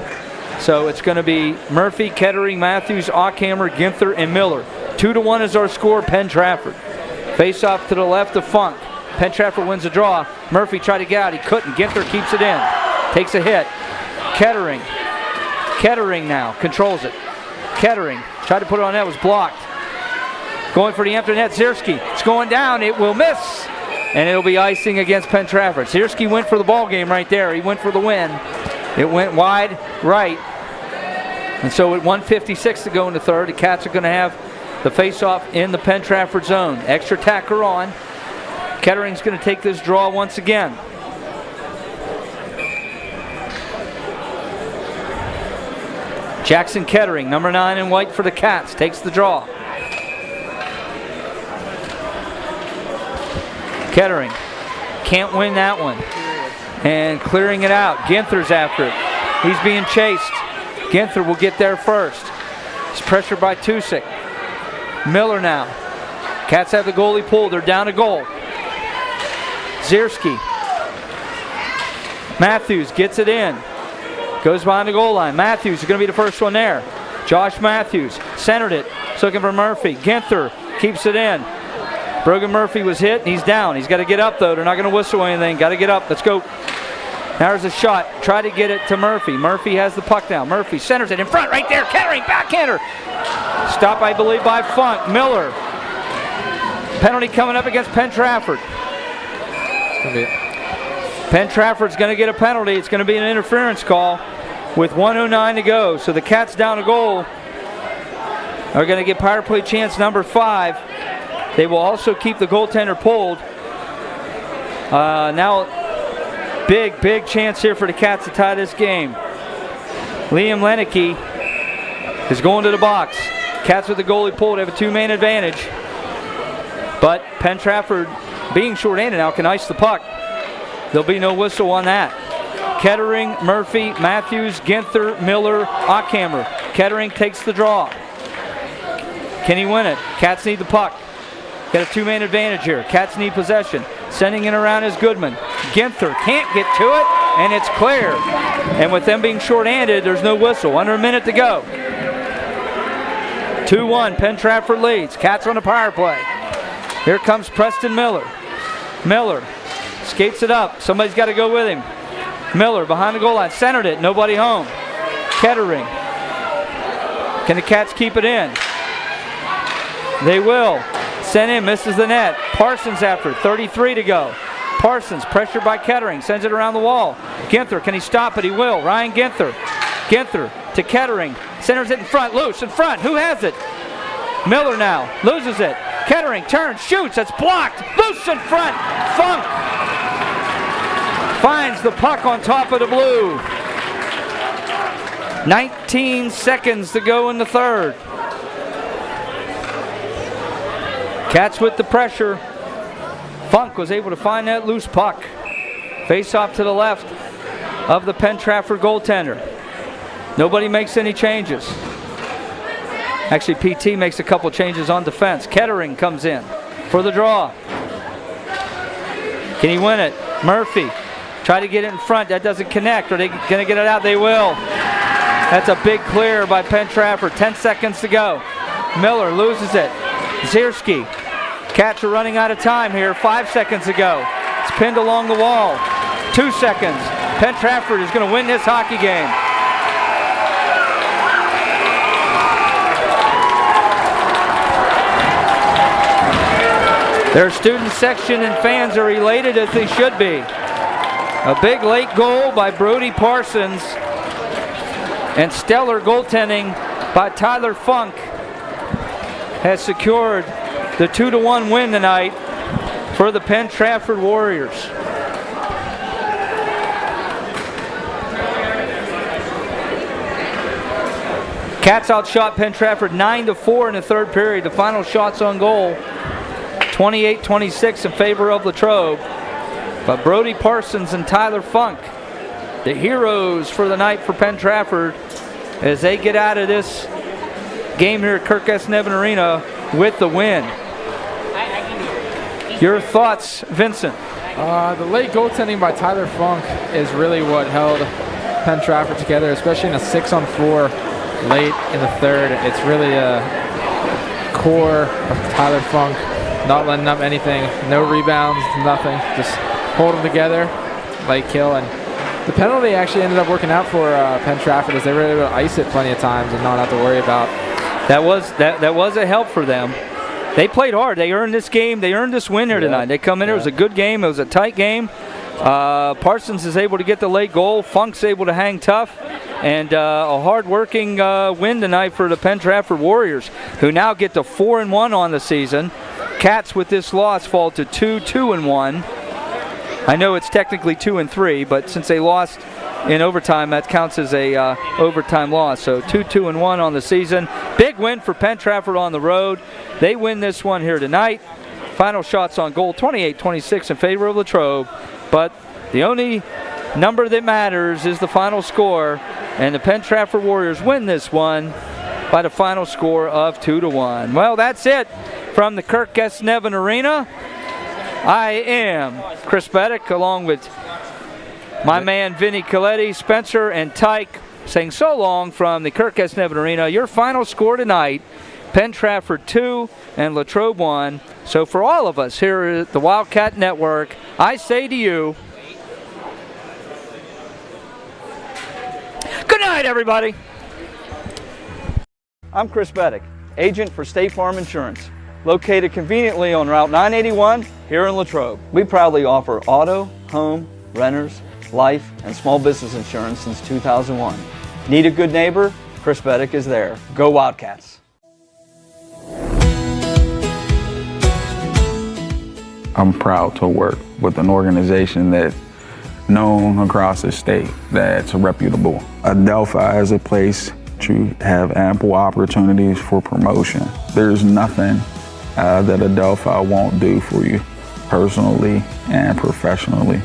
So it's going to be Murphy, Kettering, Matthews, Ockhammer, Ginther, and Miller. 2-1 is our score, Penn Trafford. Face off to the left of Funk. Penn Trafford wins the draw. Murphy tried to get out. He couldn't. Ginther keeps it in. Takes a hit. Kettering. Kettering now controls it. Kettering tried to put it on net. Was blocked. Going for the empty net. Zierski. It's going down. It will miss. And it'll be icing against Penn Trafford. Zierski went for the ball game right there. He went for the win. It went wide right. And so at 1:56 to go in the third, the Cats are going to have the face-off in the Penn Trafford zone. Extra tacker on. Kettering's going to take this draw once again. Jackson Kettering, number 9 in white for the Cats, takes the draw. Kettering can't win that one. And clearing it out. Ginther's after it. He's being chased. Ginther will get there first. He's pressured by Tusick. Miller now. Cats have the goalie pulled. They're down a goal. Zierski. Matthews gets it in. Goes behind the goal line. Matthews is going to be the first one there. Josh Matthews centered it. He's looking for Murphy. Ginther keeps it in. Brogan Murphy was hit and he's down. He's got to get up though. They're not going to whistle anything. Got to get up. Let's go. There's a shot. Try to get it to Murphy. Murphy has the puck now. Murphy centers it in front right there. Kettering backhander. Stop, I believe, by Funk. Miller. Penalty coming up against Penn Trafford. Penn Trafford's going to get a penalty. It's going to be an interference call with 1:09 to go. So the Cats down a goal are going to get power play chance number 5. They will also keep the goaltender pulled. Now, big chance here for the Cats to tie this game. Liam Leneke is going to the box. Cats with the goalie pulled have a 2-man advantage. But Penn Trafford, being shorthanded now, can ice the puck. There'll be no whistle on that. Kettering, Murphy, Matthews, Ginther, Miller, Ockhammer. Kettering takes the draw. Can he win it? Cats need the puck. Got a 2-man advantage here. Cats need possession. Sending it around is Goodman. Ginther can't get to it, and it's clear. And with them being shorthanded, there's no whistle. Under a minute to go. 2-1, Penn Trafford leads. Cats on the power play. Here comes Preston Miller. Miller skates it up. Somebody's got to go with him. Miller behind the goal line. Centered it. Nobody home. Kettering. Can the Cats keep it in? They will. Sent in. Misses the net. Parsons after it. 33 to go. Parsons pressured by Kettering. Sends it around the wall. Ginther. Can he stop it? He will. Ryan Ginther. Ginther to Kettering. Centers it in front. Loose in front. Who has it? Miller now. Loses it. Kettering turns. Shoots. That's blocked. Loose in front. Funk finds the puck on top of the blue. 19 seconds to go in the third. Cats with the pressure. Funk was able to find that loose puck. Face off to the left of the Penn Trafford goaltender. Nobody makes any changes. Actually, PT makes a couple changes on defense. Kettering comes in for the draw. Can he win it? Murphy. Try to get it in front. That doesn't connect. Are they going to get it out? They will. That's a big clear by Penn Trafford. 10 seconds to go. Miller loses it. Zierski. Cats are running out of time here. 5 seconds to go. It's pinned along the wall. 2 seconds. Penn Trafford is going to win this hockey game. Their student section and fans are elated as they should be. A big late goal by Brody Parsons and stellar goaltending by Tyler Funk has secured the 2-1 win tonight for the Penn Trafford Warriors. Cats outshot Penn Trafford 9-4 in the third period. The final shots on goal, 28-26 in favor of Latrobe. But Brody Parsons and Tyler Funk, the heroes for the night for Penn Trafford, as they get out of this game here at Kirk S. Nevin Arena with the win. Your thoughts, Vincent? The late goaltending by Tyler Funk is really what held Penn Trafford together, especially in a 6-on-4 late in the third. It's really a core of Tyler Funk, not letting up anything, no rebounds, nothing, just hold them together, late kill. And the penalty actually ended up working out for Penn Trafford, as they were able to ice it plenty of times and not have to worry about. That was a help for them. They played hard. They earned this game. They earned this win here tonight. They come in. It was a good game. It was a tight game. Parsons is able to get the late goal. Funk's able to hang tough. And a hard-working win tonight for the Penn Trafford Warriors, who now get to 4-1 on the season. Cats with this loss fall to 2-1. I know it's technically 2-3, but since they lost in overtime, that counts as a overtime loss. So 2-1 on the season. Big win for Penn Trafford on the road. They win this one here tonight. Final shots on goal, 28-26 in favor of Latrobe. But the only number that matters is the final score, and the Penn Trafford Warriors win this one by the final score of 2-1. Well, that's it from the Kirk S. Nevin Arena. I am Chris Beddick, along with my man Vinny Coletti, Spencer, and Tyke, saying so long from the Kirk S. Nevin Arena. Your final score tonight, Penn Trafford 2 and Latrobe 1. So for all of us here at the Wildcat Network, I say to you, good night, everybody. I'm Chris Beddick, agent for State Farm Insurance, located conveniently on Route 981 here in Latrobe. We proudly offer auto, home, renters, life, and small business insurance since 2001. Need a good neighbor? Chris Beddick is there. Go Wildcats. I'm proud to work with an organization that's known across the state, that's reputable. Adelphi is a place to have ample opportunities for promotion. There's nothing that Adelphi won't do for you personally and professionally.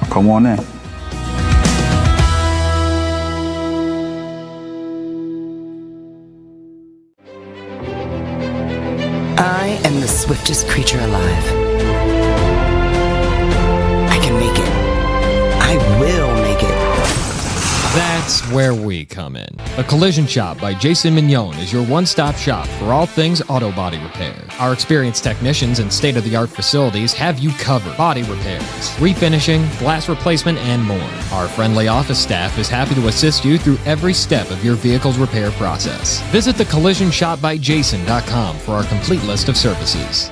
Come on in. I am the swiftest creature alive. I can make it. I will make it. That's where we come in. A Collision Shop by Jason Mignon is your one-stop shop for all things auto body repair. Our experienced technicians and state-of-the-art facilities have you covered. Body repairs, refinishing, glass replacement, and more. Our friendly office staff is happy to assist you through every step of your vehicle's repair process. Visit thecollisionshopbyjason.com for our complete list of services.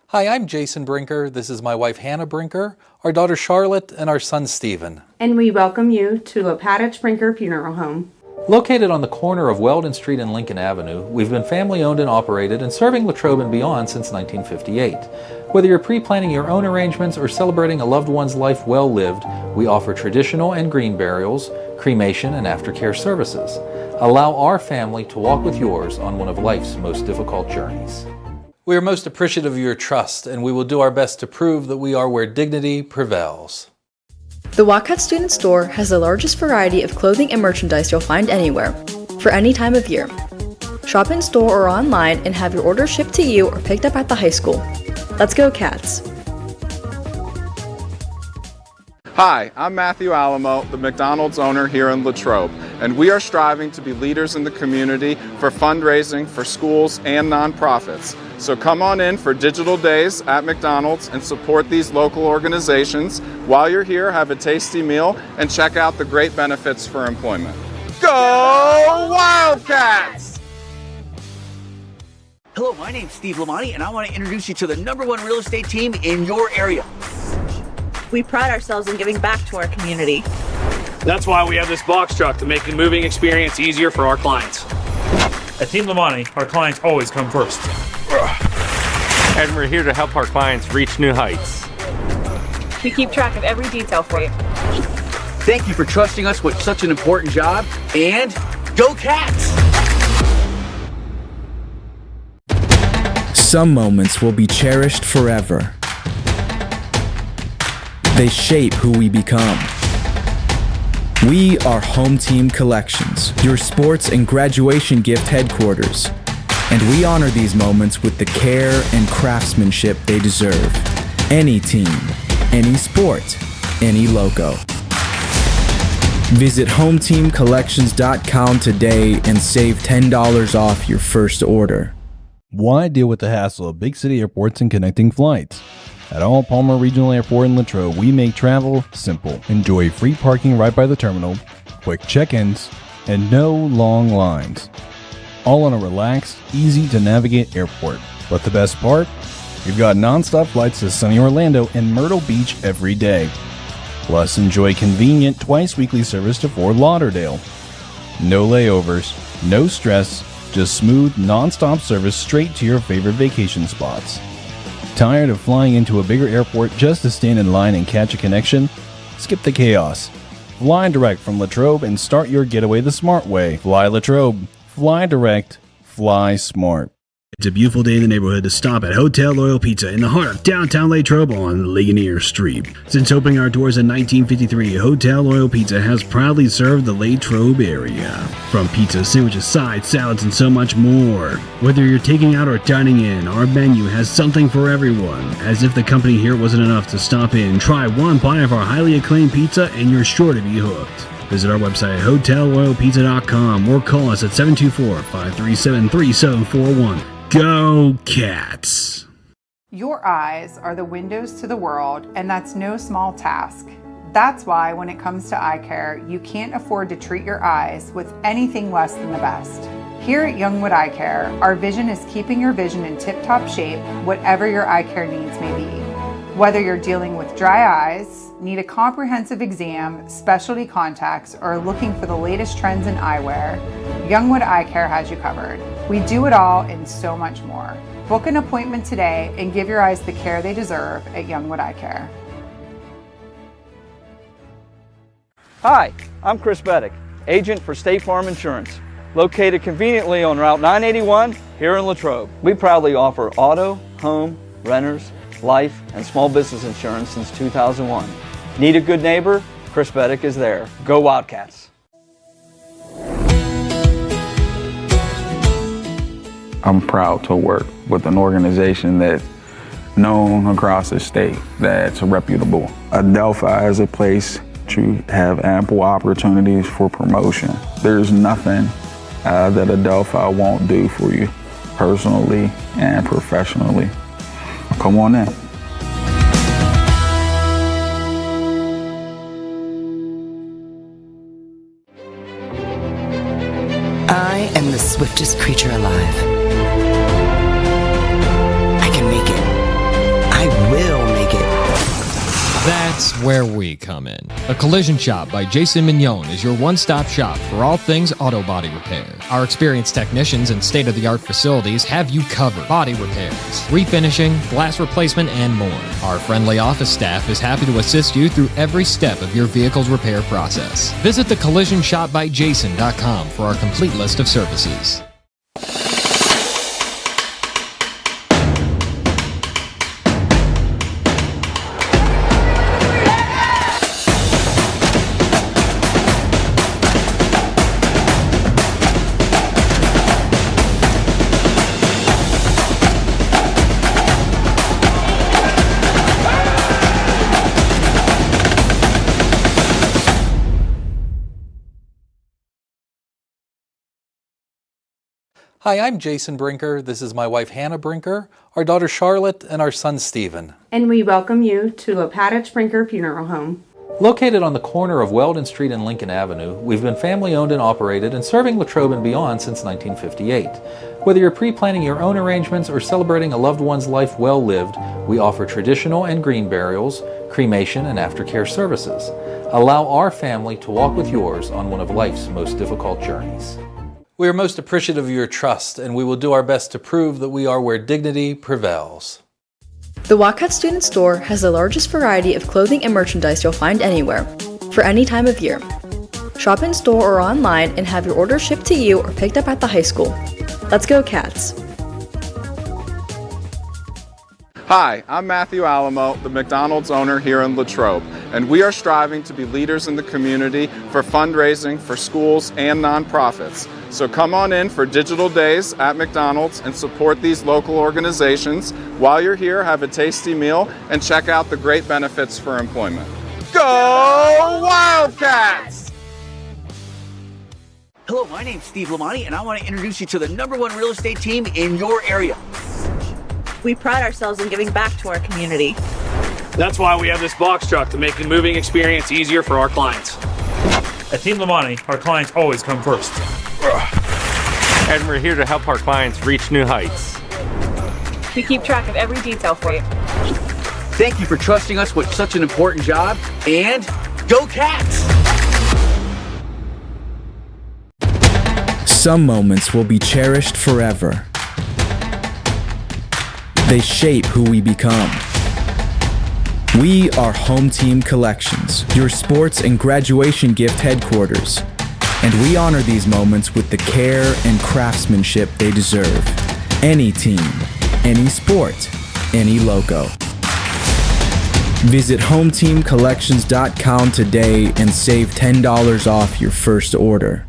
Hi, I'm Jason Brinker. This is my wife Hannah Brinker, our daughter Charlotte, and our son Stephen. And we welcome you to Lepatich Brinker Funeral Home. Located on the corner of Weldon Street and Lincoln Avenue, we've been family owned and operated and serving Latrobe and beyond since 1958. Whether you're pre-planning your own arrangements or celebrating a loved one's life well lived, we offer traditional and green burials, cremation, and aftercare services. Allow our family to walk with yours on one of life's most difficult journeys. We are most appreciative of your trust, and we will do our best to prove that we are where dignity prevails. The Wildcat Student Store has the largest variety of clothing and merchandise you'll find anywhere, for any time of year. Shop in store or online and have your order shipped to you or picked up at the high school. Let's go, Cats! Hi, I'm Matthew Alamo, the McDonald's owner here in Latrobe, and we are striving to be leaders in the community for fundraising for schools and nonprofits. So come on in for digital days at McDonald's and support these local organizations. While you're here, have a tasty meal and check out the great benefits for employment. Go Wildcats! Hello, my name's Steve Lamani, and I want to introduce you to the #1 real estate team in your area. We pride ourselves in giving back to our community. That's why we have this box truck to make the moving experience easier for our clients. At Team Lamani, our clients always come first. And we're here to help our clients reach new heights. We keep track of every detail for you. Thank you for trusting us with such an important job, and go Cats! Some moments will be cherished forever. They shape who we become. We are Home Team Collections, your sports and graduation gift headquarters. And we honor these moments with the care and craftsmanship they deserve. Any team, any sport, any logo. Visit HomeTeamCollections.com today and save $10 off your first order. Why deal with the hassle of big city airports and connecting flights? At All Palmer Regional Airport in Latrobe, we make travel simple. Enjoy free parking right by the terminal, quick check-ins, and no long lines. All on a relaxed, easy-to-navigate airport. But the best part? We've got non-stop flights to sunny Orlando and Myrtle Beach every day. Plus, enjoy convenient twice-weekly service to Fort Lauderdale. No layovers, no stress, just smooth, non-stop service straight to your favorite vacation spots. Tired of flying into a bigger airport just to stand in line and catch a connection? Skip the chaos. Fly direct from Latrobe and start your getaway the smart way. Fly Latrobe. Fly direct. Fly smart. It's a beautiful day in the neighborhood to stop at Hotel Loyal Pizza in the heart of downtown Latrobe on Ligonier Street. Since opening our doors in 1953, Hotel Loyal Pizza has proudly served the Latrobe area. From pizza, sandwiches, sides, salads, and so much more. Whether you're taking out or dining in, our menu has something for everyone. As if the company here wasn't enough to stop in, try one bite of our highly acclaimed pizza and you're sure to be hooked. Visit our website at hotelloyalpizza.com or call us at 724-537-3741. Go Cats! Your eyes are the windows to the world, and that's no small task. That's why when it comes to eye care, you can't afford to treat your eyes with anything less than the best. Here at Youngwood Eye Care, our vision is keeping your vision in tip-top shape, whatever your eye care needs may be. Whether you're dealing with dry eyes, need a comprehensive exam, specialty contacts, or looking for the latest trends in eyewear, Youngwood Eye Care has you covered. We do it all and so much more. Book an appointment today and give your eyes the care they deserve at Youngwood Eye Care. Hi, I'm Chris Beddick, agent for State Farm Insurance, located conveniently on Route 981 here in Latrobe. We proudly offer auto, home, renters, life, and small business insurance since 2001. Need a good neighbor? Chris Beddick is there. Go Wildcats! I'm proud to work with an organization that's known across the state, that's reputable. Adelphi is a place to have ample opportunities for promotion. There's nothing that Adelphi won't do for you, personally and professionally. Come on in. I am the swiftest creature alive. I can make it. I will make it. That's where we come in. A Collision Shop by Jason Mignon is your one-stop shop for all things auto body repair. Our experienced technicians and state-of-the-art facilities have you covered. Body repairs, refinishing, glass replacement, and more. Our friendly office staff is happy to assist you through every step of your vehicle's repair process. Visit thecollisionshopbyjason.com for our complete list of services. Hi, I'm Jason Brinker. This is my wife Hannah Brinker, our daughter Charlotte, and our son Stephen. And we welcome you to Lepatich Brinker Funeral Home. Located on the corner of Weldon Street and Lincoln Avenue, we've been family owned and operated and serving Latrobe and beyond since 1958. Whether you're pre-planning your own arrangements or celebrating a loved one's life well lived, we offer traditional and green burials, cremation, and aftercare services. Allow our family to walk with yours on one of life's most difficult journeys. We are most appreciative of your trust, and we will do our best to prove that we are where dignity prevails. The Walcott Student Store has the largest variety of clothing and merchandise you'll find anywhere, for any time of year. Shop in store or online and have your order shipped to you or picked up at the high school. Let's go, Cats! Hi, I'm Matthew Alamo, the McDonald's owner here in Latrobe, and we are striving to be leaders in the community for fundraising for schools and nonprofits. So come on in for digital days at McDonald's and support these local organizations. While you're here, have a tasty meal and check out the great benefits for employment. Go Wildcats! Hello, my name's Steve Lamani, and I want to introduce you to the #1 real estate team in your area. We pride ourselves in giving back to our community. That's why we have this box truck to make the moving experience easier for our clients. At Team Lamani, our clients always come first. And we're here to help our clients reach new heights. We keep track of every detail for you. Thank you for trusting us with such an important job, and go Cats! Some moments will be cherished forever. They shape who we become. We are Home Team Collections, your sports and graduation gift headquarters. And we honor these moments with the care and craftsmanship they deserve. Any team, any sport, any logo. Visit HomeTeamCollections.com today and save $10 off your first order.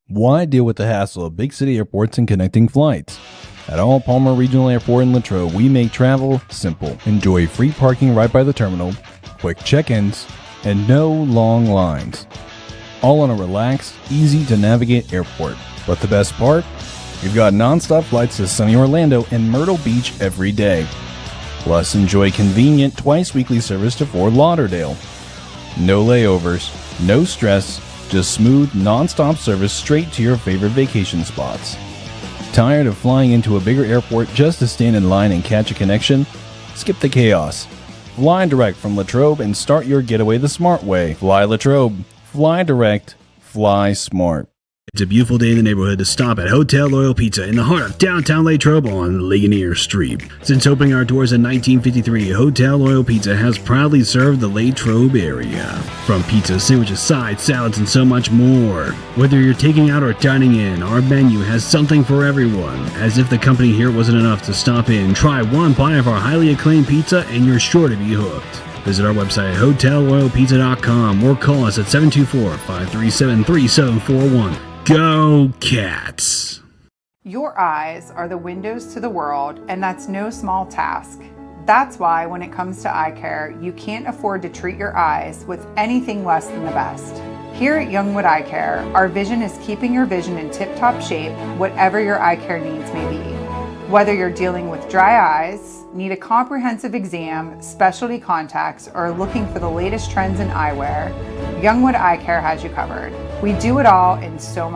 Why deal with the hassle of big city airports and connecting flights? At All Palmer Regional Airport in Latrobe, we make travel simple. Enjoy free parking right by the terminal, quick check-ins, and no long lines. All on a relaxed, easy-to-navigate airport. But the best part? We've got non-stop flights to sunny Orlando and Myrtle Beach every day. Plus, enjoy convenient twice-weekly service to Fort Lauderdale. No layovers, no stress, just smooth, non-stop service straight to your favorite vacation spots. Tired of flying into a bigger airport just to stand in line and catch a connection? Skip the chaos. Fly direct from Latrobe and start your getaway the smart way. Fly Latrobe. Fly direct. Fly smart. It's a beautiful day in the neighborhood to stop at Hotel Loyal Pizza in the heart of downtown Latrobe on Ligonier Street. Since opening our doors in 1953, Hotel Loyal Pizza has proudly served the Latrobe area. From pizza, sandwiches, sides, salads, and so much more. Whether you're taking out or dining in, our menu has something for everyone. As if the company here wasn't enough to stop in, try one bite of our highly acclaimed pizza and you're sure to be hooked. Visit our website at hotelloyalpizza.com or call us at 724-537-3741. Go Cats! Your eyes are the windows to the world, and that's no small task. That's why when it comes to eye care, you can't afford to treat your eyes with anything less than the best. Here at Youngwood Eye Care, our vision is keeping your vision in tip-top shape, whatever your eye care needs may be. Whether you're dealing with dry eyes, need a comprehensive exam, specialty contacts, or looking for the latest trends in eyewear, Youngwood Eye Care has you covered. We do it all in so much.